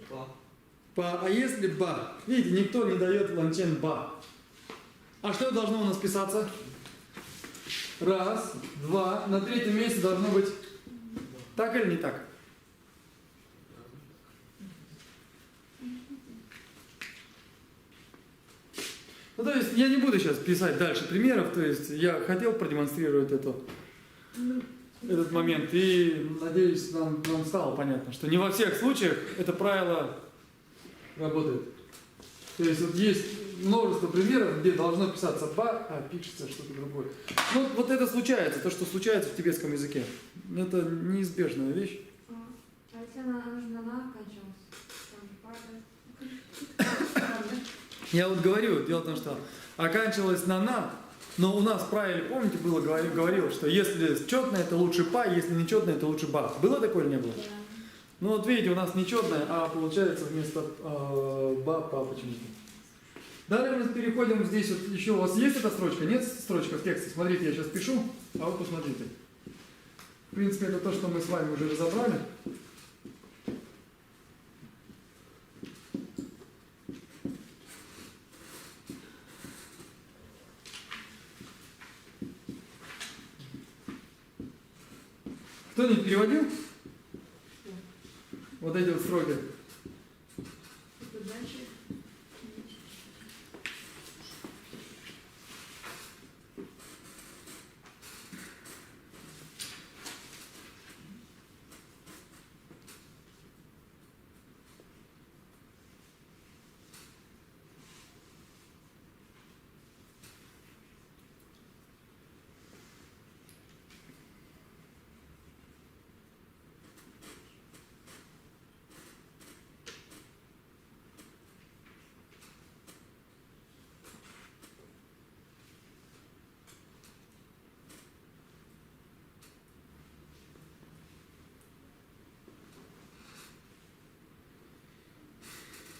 Па. Па, а если ба? Видите, никто не дает ланчен ба. А что должно у нас писаться? Раз, два. На третьем месте должно быть так или не так? Ну, то есть я не буду сейчас писать дальше примеров, то есть я хотел продемонстрировать этот момент, и надеюсь, нам стало понятно, что не во всех случаях это правило работает. То есть вот есть множество примеров, где должно писаться ба, а пишется что-то другое. Ну, вот это случается, то, что случается в тибетском языке. Это неизбежная вещь. А если она же на оканчивалась? Там же пара. Я вот говорю, дело в том, что оканчивалось на, но у нас в правиле, помните, было говорилось, что если четное, это лучше па, если нечетное, это лучше ба. Было такое или не было? Да. Ну вот видите, у нас нечетное, а получается вместо ба, па почему-то. Далее мы переходим здесь, вот еще у вас есть эта строчка? Нет строчка в тексте? Смотрите, я сейчас пишу, а вы посмотрите. В принципе, это то, что мы с вами уже разобрали. Кто-нибудь переводил? Вот эти вот строки. Дальше.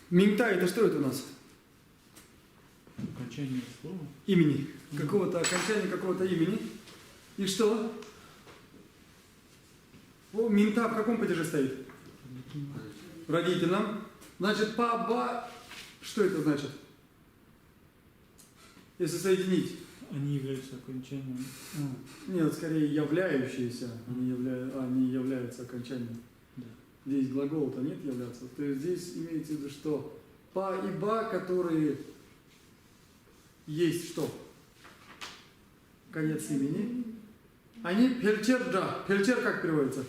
Минта это что это у нас? Окончание слова. Имени. Какого-то окончания какого-то имени. И что? О, минта в каком падеже стоит? В родительном. Значит, па-ба. Что это значит? Если соединить. Они являются окончанием. Нет, скорее являющиеся, они являются окончанием. Да. Здесь глагола-то нет являться. То есть здесь имеется в виду, что па и ба, которые есть что? Конец имени. Они пельчер-джа. Пельчер как переводится?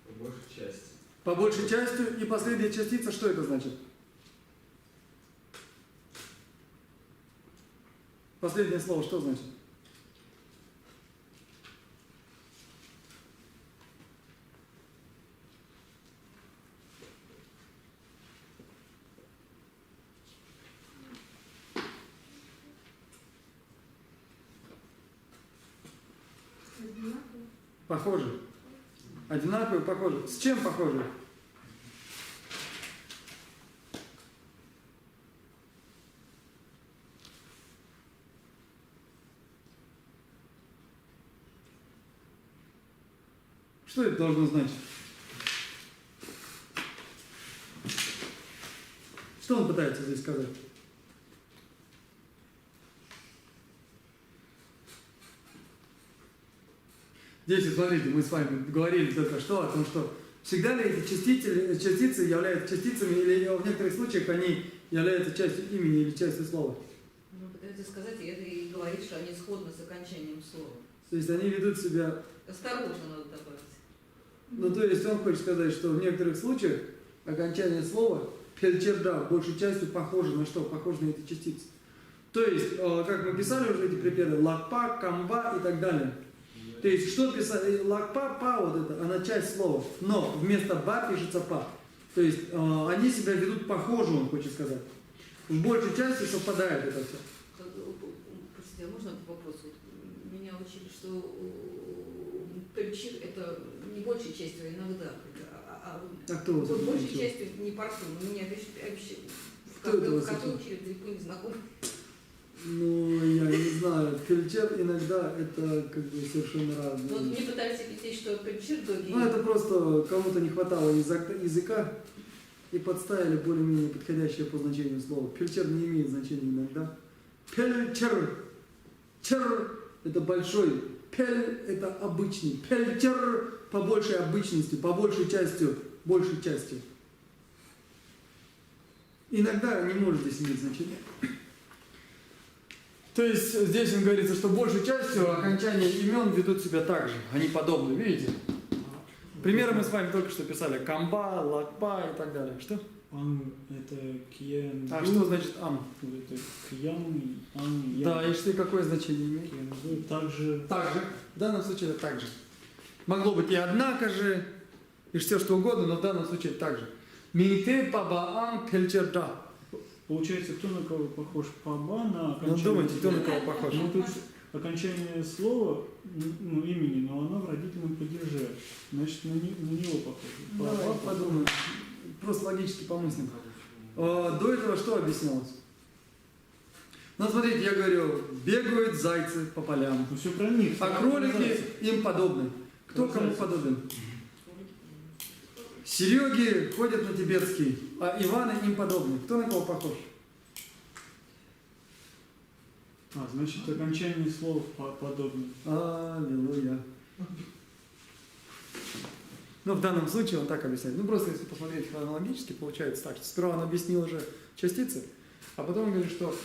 По большей части. По большей части и последняя частица, что это значит? Последнее слово что значит? Одинаково. Похоже. Одинаковые, похожи. С чем похожи? Что это должно значить? Что он пытается здесь сказать? Здесь, смотрите, мы с вами говорили только что о том, что всегда ли эти частицы являются частицами, или в некоторых случаях они являются частью имени или частью слова. Ну, пытается сказать, и это и говорит, что они сходны с окончанием слова. То есть они ведут себя... Осторожно надо добавить. Ну, то есть он хочет сказать, что в некоторых случаях окончание слова пельчерда большей частью похоже на что? Похоже на эти частицы. То есть, как мы писали уже эти примеры, лакпа, камба и так далее. То есть, что писать? Лакпа, па, вот это, она часть слова. Но вместо ба пишется па. То есть, они себя ведут похоже, он хочет сказать. В большей части совпадает это все. Простите, а можно вопрос? Вот меня учили, что пельчир это не большей частью, а иногда. А кто вас Вот большей учил? частью не парфюм. Меня вообще Кто это вас как учил? учили, далеко не знакомы. Ну, я не знаю. Пельчер иногда это как бы совершенно разное. Вот мне пытались объяснить, что пельчир доги. Ну, это просто кому-то не хватало языка и подставили более-менее подходящее по значению слова. Пельчер не имеет значения иногда. Пельчер. Чер – это большой. Пель – это обычный. Пельчер – по большей обычности, по большей частью. Большей частью. Иногда не может здесь иметь значения. То есть здесь он говорится, что большей частью окончания имен ведут себя так же. Они подобны, видите? Примеры мы с вами только что писали. Камба, лакпа и так далее. Что? Ан это кьен. А что значит ам? Это кьян, ан, ян. Да, и что какое значение имеет? Кьян. Также Так же. В данном случае это так же. Могло быть и однако же, и все что угодно, но в данном случае так же. Минте пабаан пельчерда. получается, кто на кого похож? Паба на Ну окончание. думайте, кто на кого похож? Ну, тут окончание слова, ну, имени, но оно в родительном падеже. Значит, на него похоже. Давай Паба, подумаем. Просто логически помыслим. До этого что объяснялось? Ну, смотрите, я говорю, бегают зайцы по полям, ну, все про них. а кролики им подобны. Кто кому Зайцы. подобен? Сереги ходят на тибетский, а Иваны им подобны. Кто на кого похож? А, значит, окончание слов подобно. Аллилуйя. Ну, в данном случае он так объясняет. Ну, просто если посмотреть хронологически, получается так, что сперва он объяснил уже частицы, а потом он говорит, что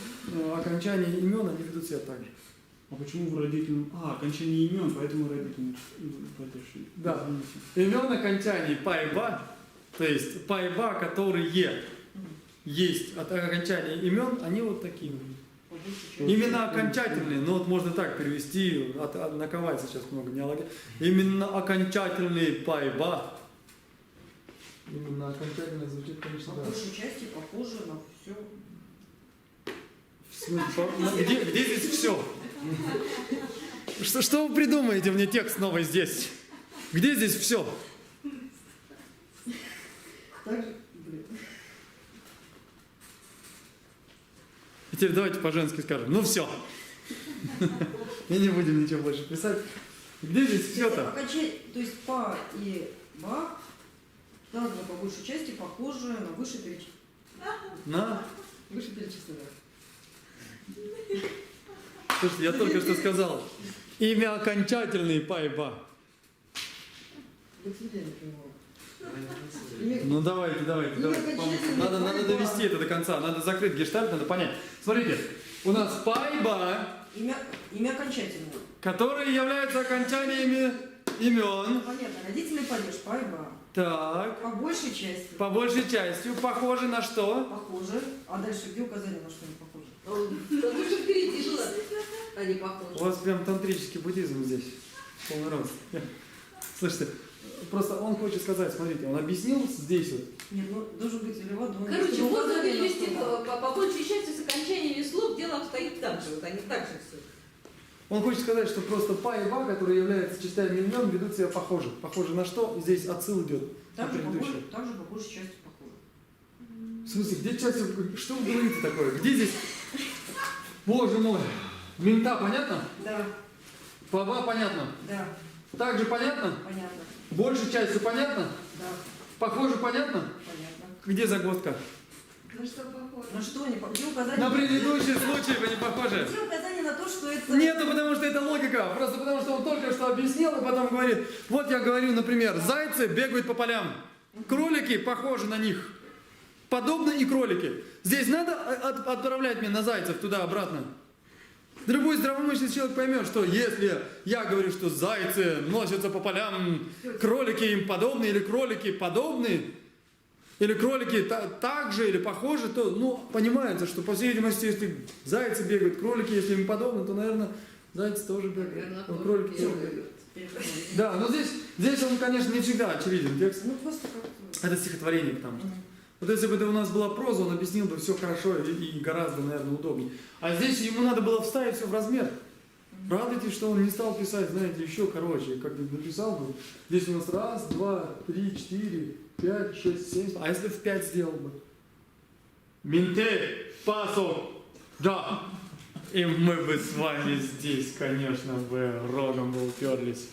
окончание имен, они ведут себя так же. А почему в родительном... А, окончание имен, поэтому родительный падеж. Да. Имен окончаний па и ба, то есть па и ба, которые есть от окончания имен, они вот такие. большей части. Именно окончательные, ну вот можно так перевести, наковать сейчас много неологий. Именно окончательный пайба. Именно окончательно звучит, конечно, По да. большей части похоже на все. В смысле, где здесь все? Что вы придумаете мне текст новый здесь? Где здесь все? Так же, блин. И теперь давайте по-женски скажем, ну все. И не будем ничего больше писать. Где здесь все-то? То есть па и ба также по большей части похожи на вышеперечисленные. На. Вышеперечисленные. Слушайте, я только что сказал. Имя окончательный пайба. Вот я не понимаю. Ну давайте. Надо довести это до конца. Надо закрыть гештальт, надо понять. Смотрите, у нас пайба, Имя окончательное. которые являются окончаниями имен. Понятно, родительный падеж, па и ба. Так, По большей части по большей части похожи на что? похожи. А дальше где указание, на что они похожи? Тут уже впереди было. Они У похожи. вас прям тантрический буддизм здесь. Полный рост. Слушайте, просто он хочет сказать, смотрите, он объяснил здесь вот. Нет, ну должен быть или вода. Короче, можно перевести по большей части с окончаниями слов, дело обстоит так же. Вот они так же все. Он хочет сказать, что просто па и ба, которые являются частями имен, ведут себя похоже. Похоже на что? Здесь отсыл идет на Также предыдущее. по большей части похожи. В смысле, где часть? Что вы говорите такое? Где здесь? Боже мой. Мента понятно? Да, Паба понятно? да, Также понятно? понятно. Большей частью понятно? Да, Похоже понятно? понятно. Где загвоздка? На что похоже? На что они похожи? Где указание? На предыдущий случай вы не похожи. Где указание на то, что это... Нету, потому что это логика. Просто потому что он только что объяснил, и потом говорит, вот я говорю, например, зайцы бегают по полям, кролики похожи на них. Подобно и кролики. Здесь надо отправлять меня на зайцев туда-обратно. Любой здравомыслящий человек поймет, что если я говорю, что зайцы носятся по полям, кролики им подобны, или кролики подобны, или кролики так же, или похожи, то, ну, понимается, что, по всей видимости, если зайцы бегают, кролики, если им подобны, то, наверное, зайцы тоже бегают. Наверное, Ну, кролики тоже бегают. бегают. Да, но здесь он, конечно, не всегда очевиден текст. Ну просто как-то... Это стихотворение, потому что. Мгм. Вот если бы это у нас была проза, он объяснил бы все хорошо и гораздо, наверное, удобнее. А здесь ему надо было вставить все в размер. Радуйтесь, что он не стал писать, знаете, еще короче. Как бы написал бы. Здесь у нас 1, 2, 3, 4, 5, 6, 7. А если в 5 сделал бы? Минте, пасо, да. И мы бы с вами здесь, конечно, бы рогом бы уперлись.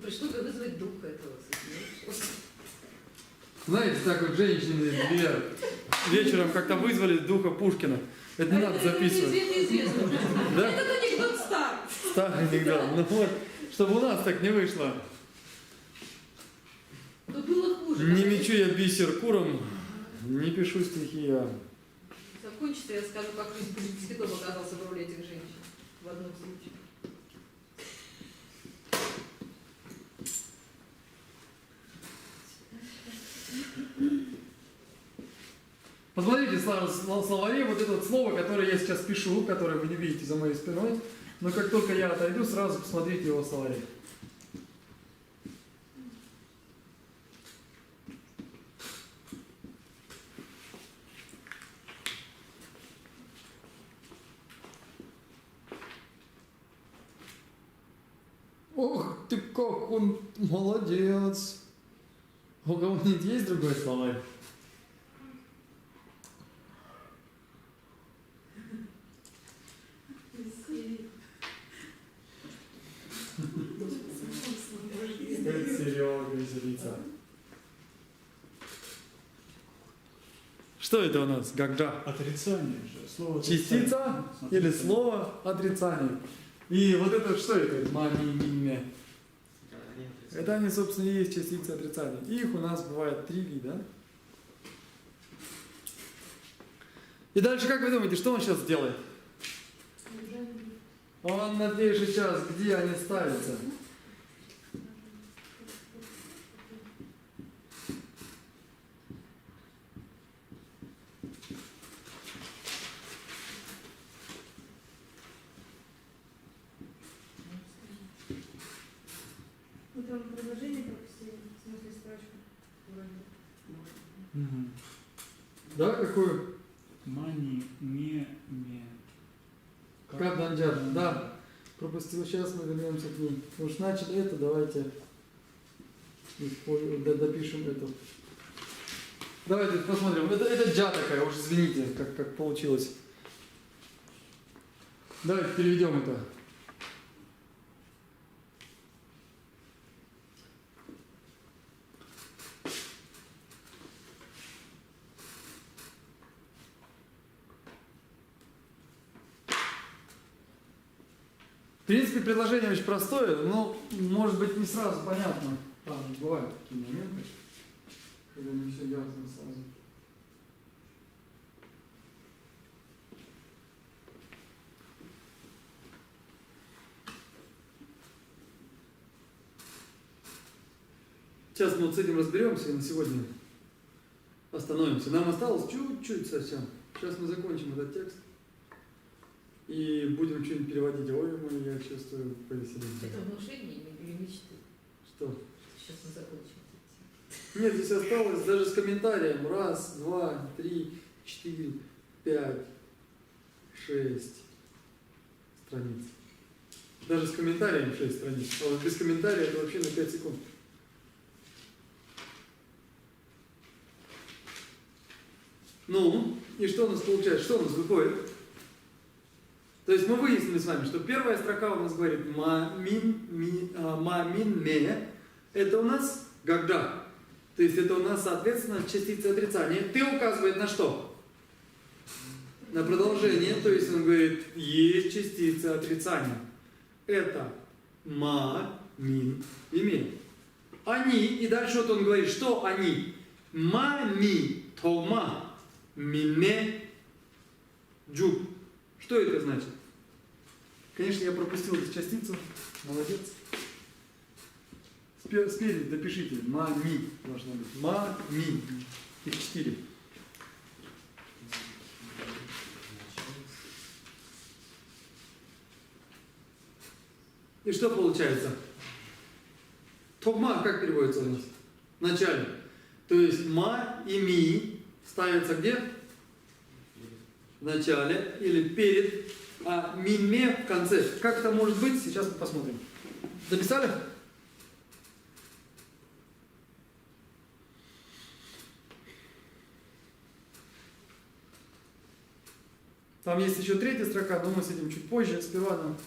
Пришло бы вызвать духа этого. Знаете, так вот женщины вечером как-то вызвали духа Пушкина. Это не надо записывать. Это известно. Да? Этот анекдот стар. Старый анекдот. Ну вот, чтобы у нас так не вышло. Тут было хуже. Не мечу я бисер куром, не пишу стихи я. Закончится, я скажу, как Цветов оказался в роли этих женщин. В одном случае. Посмотрите в словаре вот это вот слово, которое я сейчас пишу, которое вы не видите за моей спиной. Но как только я отойду, сразу посмотрите его в словаре. Ох ты, как он молодец. У кого-нибудь есть другой словарь? Это Серега веселится. Что это у нас? Гагджа? Отрицание же. Слово Частица отрицание. или слово отрицание? И вот это что это? Мами-миме. Это они, собственно, и есть частицы отрицания. Их у нас бывает 3 вида. И дальше, как вы думаете, что он сейчас делает? Он напишет сейчас, где они ставятся. там предложение пропустили, в смысле строчку. Вроде. Мгм. Да, какую? Мани, ме. Каданджар, да. Пропустил, сейчас мы вернемся к ней. Уж начали это, давайте допишем это. Давайте посмотрим. Это джа такая, уж извините, как получилось. Давайте переведем это. В принципе, предложение очень простое, но может быть не сразу понятно. Там бывают такие моменты, когда не все ясно сразу. Сейчас мы вот с этим разберемся и на сегодня остановимся. Нам осталось чуть-чуть совсем. Сейчас мы закончим этот текст. И будем что-нибудь переводить. Ой, мой, я чувствую повеселение. Это внушение или мечты? Что? Сейчас мы закончим. Нет, здесь осталось даже с комментарием. 1, 2, 3, 4, 5, 6 страниц. Даже с комментарием 6 страниц. А вот без комментария это вообще на 5 секунд. Ну, и что у нас получается? Что у нас выходит? То есть мы выяснили с вами, что первая строка у нас говорит ма мин ме. Это у нас гагда. То есть это у нас, соответственно, частица отрицания. Ты указывает на что? На продолжение. То есть он говорит, есть частица отрицания. Это ма, мин и ме. Они, и дальше вот он говорит, что они? Ма, ми, тома, мине, джуб. Что это значит? Конечно, я пропустил эту частицу. Молодец. Спереди допишите. Ма-ми должно быть. Ма-ми. Их 4. И что получается? Токма как переводится у нас? В начале. То есть ма и ми ставятся где? В начале или перед, а ми-ме в конце. Как это может быть? Сейчас мы посмотрим. Записали? Там есть еще третья строка, но мы с этим чуть позже. Сперва нам...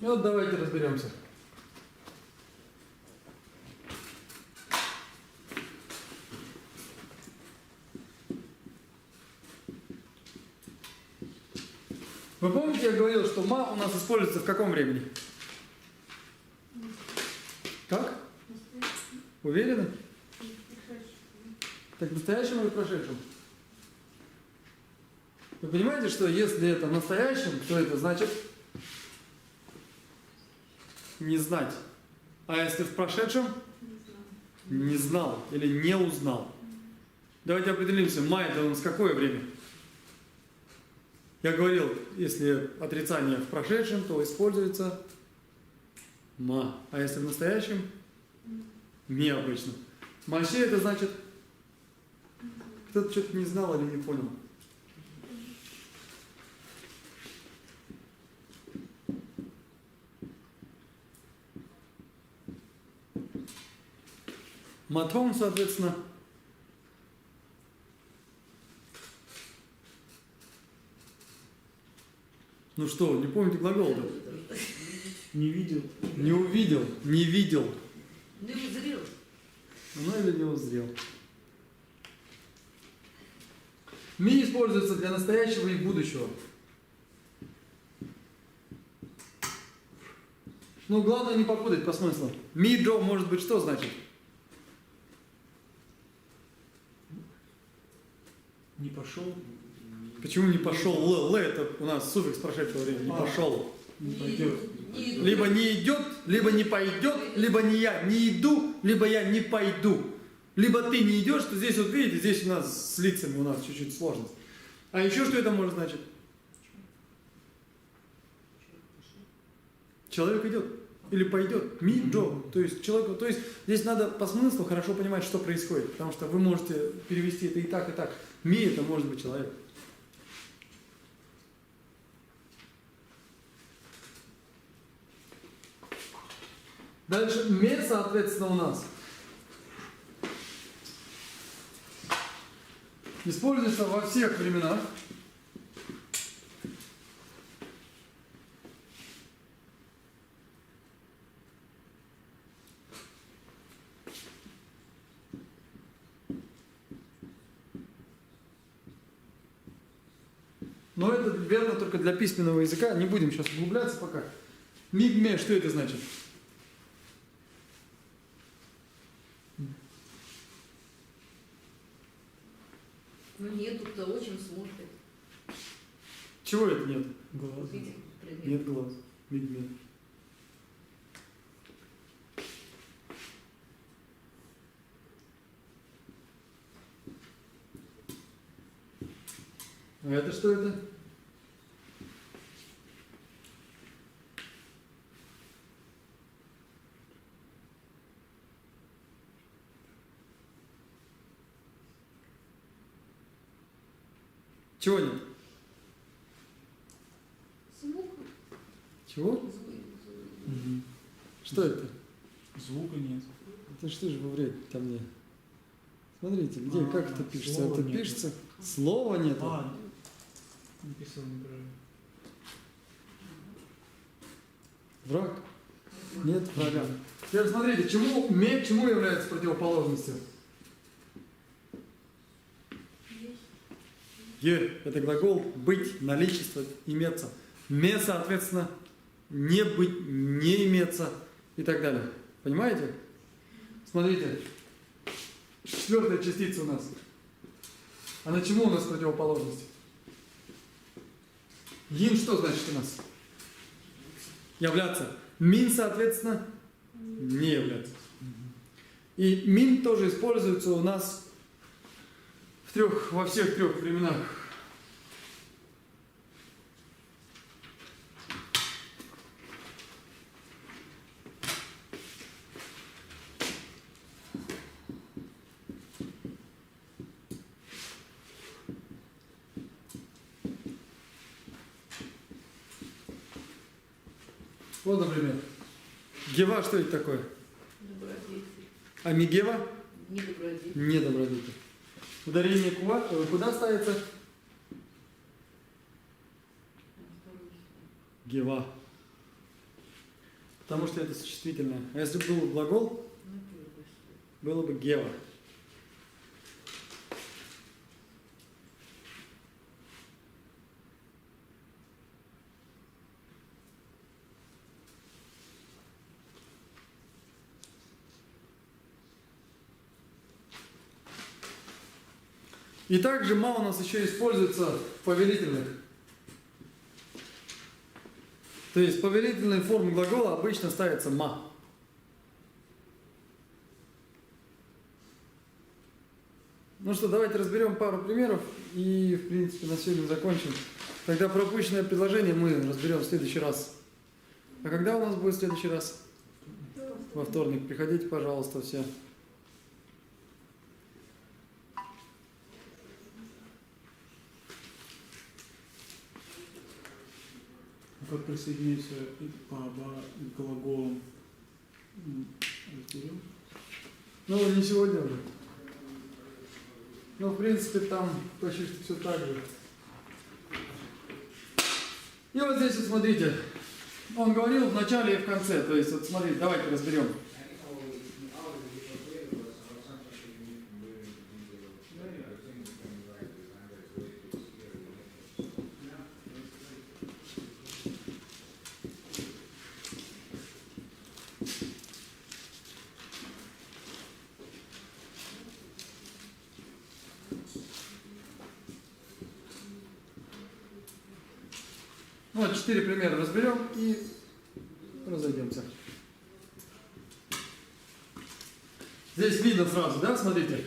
И вот давайте разберемся. Вы помните, я говорил, что ма у нас используется в каком времени? Как? Уверены? Так, в настоящем или в прошедшем? Вы понимаете, что если это в настоящем, то это значит не знать. А если в прошедшем? Не знал или не узнал. Давайте определимся, ма это у нас какое время? Я говорил, если отрицание в прошедшем, то используется ма. А если в настоящем? Ми обычно. Маше это значит, кто-то что-то не знал или не понял. Матон, соответственно, ну что, не помните глагол-то? Не видел. Не увидел, не видел. Не узрел. Ну или не узрел. Ми используется для настоящего и будущего. Ну, главное не попутать по смыслу. Ми-до может быть что значит? Не пошел. Почему не пошел? Л это у нас суффикс прошедшего времени. Не пошел. Не пойдет. Либо не идет, либо не пойдет, либо не я не иду, либо я не пойду. Либо ты не идешь, то здесь вот видите, здесь у нас с лицами у нас чуть-чуть сложность. А еще что это может значить? человек идет или пойдет. Ми, джо. То есть человеку, то есть здесь надо по смыслу хорошо понимать, что происходит, потому что вы можете перевести это и так, и так. Ми это может быть человек. Дальше ме, соответственно, у нас используется во всех временах. Но это верно только для письменного языка. Не будем сейчас углубляться пока. Мигме, что это значит? Ну нет, тут очень смотрит. Чего это нет? Глаза. Видите, предмет. Нет глаз. Мигме. А это что это? Чего нет? Звук. Чего? Мгм. Что это? Звука нет. Это что же вы врете ко мне? Смотрите, где, А, как это пишется? слова Это нету. пишется, слова нет. А, написал неправильно. Враг? Нет врага. Теперь смотрите, чему является противоположностью? Е – это глагол быть, наличествовать, иметься. Ме, соответственно, не быть, не иметься и так далее. Понимаете? Смотрите, четвертая частица у нас. А на чему у нас противоположность? Ин что значит у нас? Являться. Мин, соответственно, не являться. И мин тоже используется у нас во всех трех временах. Вот, например, гева, что это такое? Добродетель. А мигева? Недобродетель. Не добродетель. Ударение куда ставится? Гева. Потому что это существительное. А если бы был глагол, было бы гева. И также ма у нас еще используется в повелительных. То есть повелительные формы глагола обычно ставится ма. Ну что, давайте разберем пару примеров и, в принципе, на сегодня закончим. Тогда пропущенное предложение мы разберем в следующий раз. А когда у нас будет в следующий раз? Во вторник. Приходите, пожалуйста, все. Как присоединиться по глаголам? Разберем. Ну, не сегодня уже. Ну, в принципе, там почти что все так же. И вот здесь вот смотрите, он говорил в начале и в конце. То есть, вот смотрите, давайте разберем. Вот 4 примера разберем и разойдемся. Здесь видно сразу, да? Смотрите.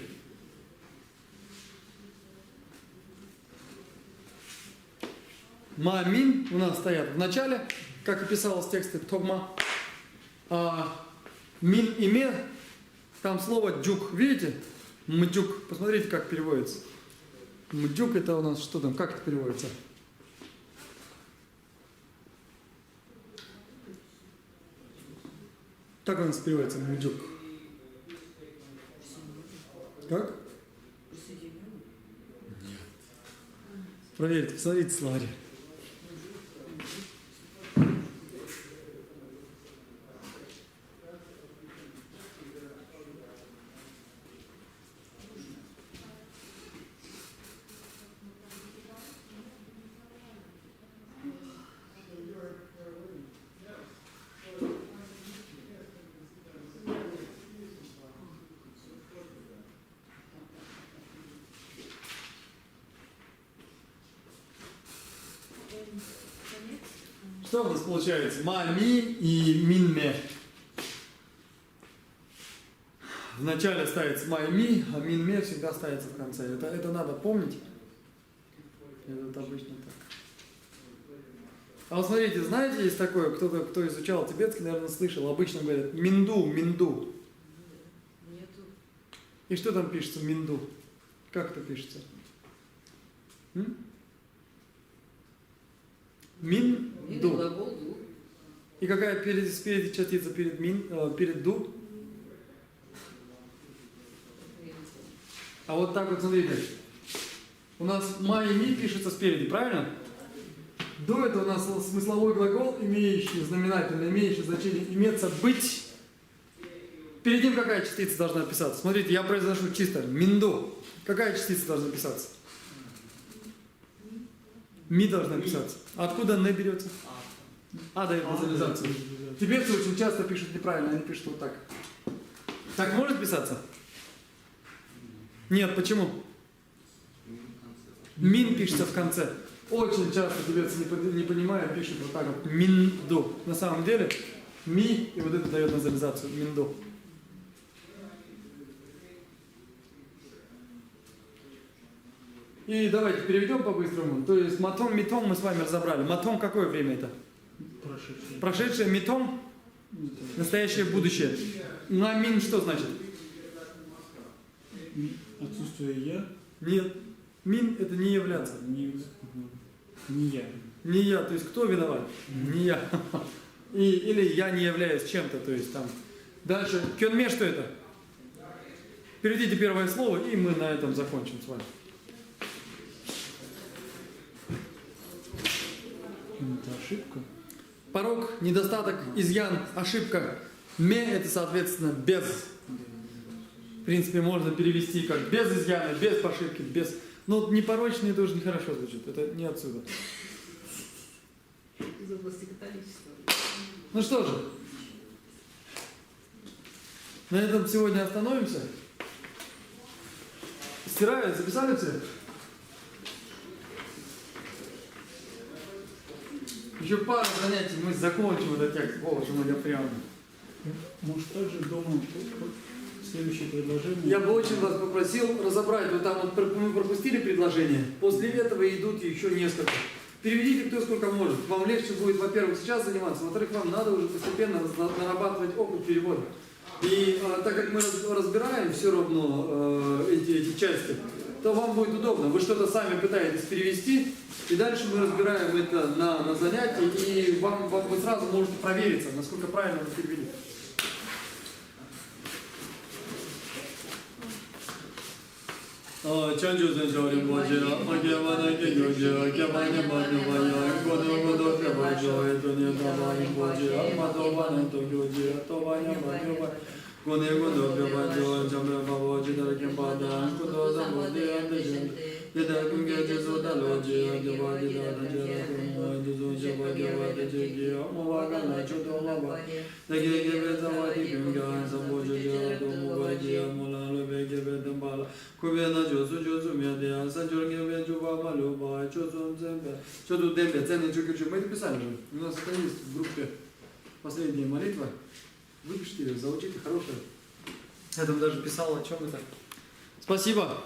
Ма, мин у нас стоят в начале, как и писалось в тексте Тогма. А мин и ме, там слово джук, видите? Мджук. Посмотрите, как переводится. Мджук это у нас что там, как это переводится? Как у нас переводится мджук? Как? Проверьте, посмотрите словари. Что у нас получается? Ма-ми и мин-ме. Вначале ставится ма-ми, а мин-ме всегда ставится в конце. Это надо помнить. Это обычно так. А вот смотрите, знаете, есть такое, кто изучал тибетский, наверное, слышал, обычно говорят минду, минду. Нету. И что там пишется минду? Как это пишется? Мин Мин-ду. глагол ду. И какая спереди частица перед перед ду? А вот так вот смотрите. У нас ма и ми пишется спереди, правильно? Ду это у нас смысловой глагол, имеющий знаменательное, имеющий значение иметься быть. Перед ним какая частица должна писаться? Смотрите, я произношу чисто минду. Какая частица должна писаться? Ми должна писаться. Откуда не берется? А дает назализацию. Тибетцы очень часто пишут неправильно, они пишут вот так. Так может писаться? Нет, почему? Мин пишется в конце. Очень часто тибетцы не понимают, пишут вот так вот. Минду. На самом деле ми и вот это дает назализацию. Минду. И давайте переведем по-быстрому. То есть матом, митом мы с вами разобрали. Матом какое время это? Прошедшее. Прошедшее, митом, настоящее, будущее. На мин что значит? Отсутствие я. Нет. Мин это не являться. Не я. Не я. То есть кто виноват? Не я. Или я не являюсь чем-то. То есть там. Дальше. Кёнме что это? Переведите первое слово, и мы на этом закончим с вами. Это ошибка. Порог, недостаток, изъян, ошибка. Ме это, соответственно, без. В принципе, можно перевести как без изъяна, без ошибки, без. Но непорочный тоже нехорошо звучит. Это не отсюда. Из области католичества. Ну что же. На этом сегодня остановимся. Стирают, записали все? Еще пару занятий мы закончим этот текст. Боже мой, я прям. Может, также дома следующее предложение. Я бы очень вас попросил разобрать. Вот там вот мы пропустили предложение. После этого идут еще несколько. Переведите кто сколько может. Вам легче будет, во-первых, сейчас заниматься. Во-вторых, вам надо уже постепенно нарабатывать опыт перевода. И так как мы разбираем все равно эти части, то вам будет удобно. Вы что-то сами пытаетесь перевести, и дальше мы разбираем это на занятии, и вы сразу можете провериться, насколько правильно вы перевели. Чанчу Зенчари Боджира, Макевана Кенюджира, Кемани Манювая, Году Кебаджо, Этони Тамани Боджира, Матована Токюджира, Тованя Манюва, Гони Году Кебаджо, Джамбе Бабо, Читар Кембада, Кудо Замоди, Андежин, Еда Кунгеджи Содалоджи, Агевади Даджира, Кумаджу Жабагева Деджиги, Мувагана Чутолаба, Дагеге Завади Кунга, Замбоджи, Домувади, Мулалу Бегебе Дембала, Кубена Джосу Медиа, Санджоргеве Джуба Малюба, Чосун Зембе, Чоду Дембе, Ценный Чукичу. Мы это писали же. У нас это есть в группе «Последняя молитва». Выпишите ее, заучите, хорошая. Я там даже писал, о чем это. Спасибо.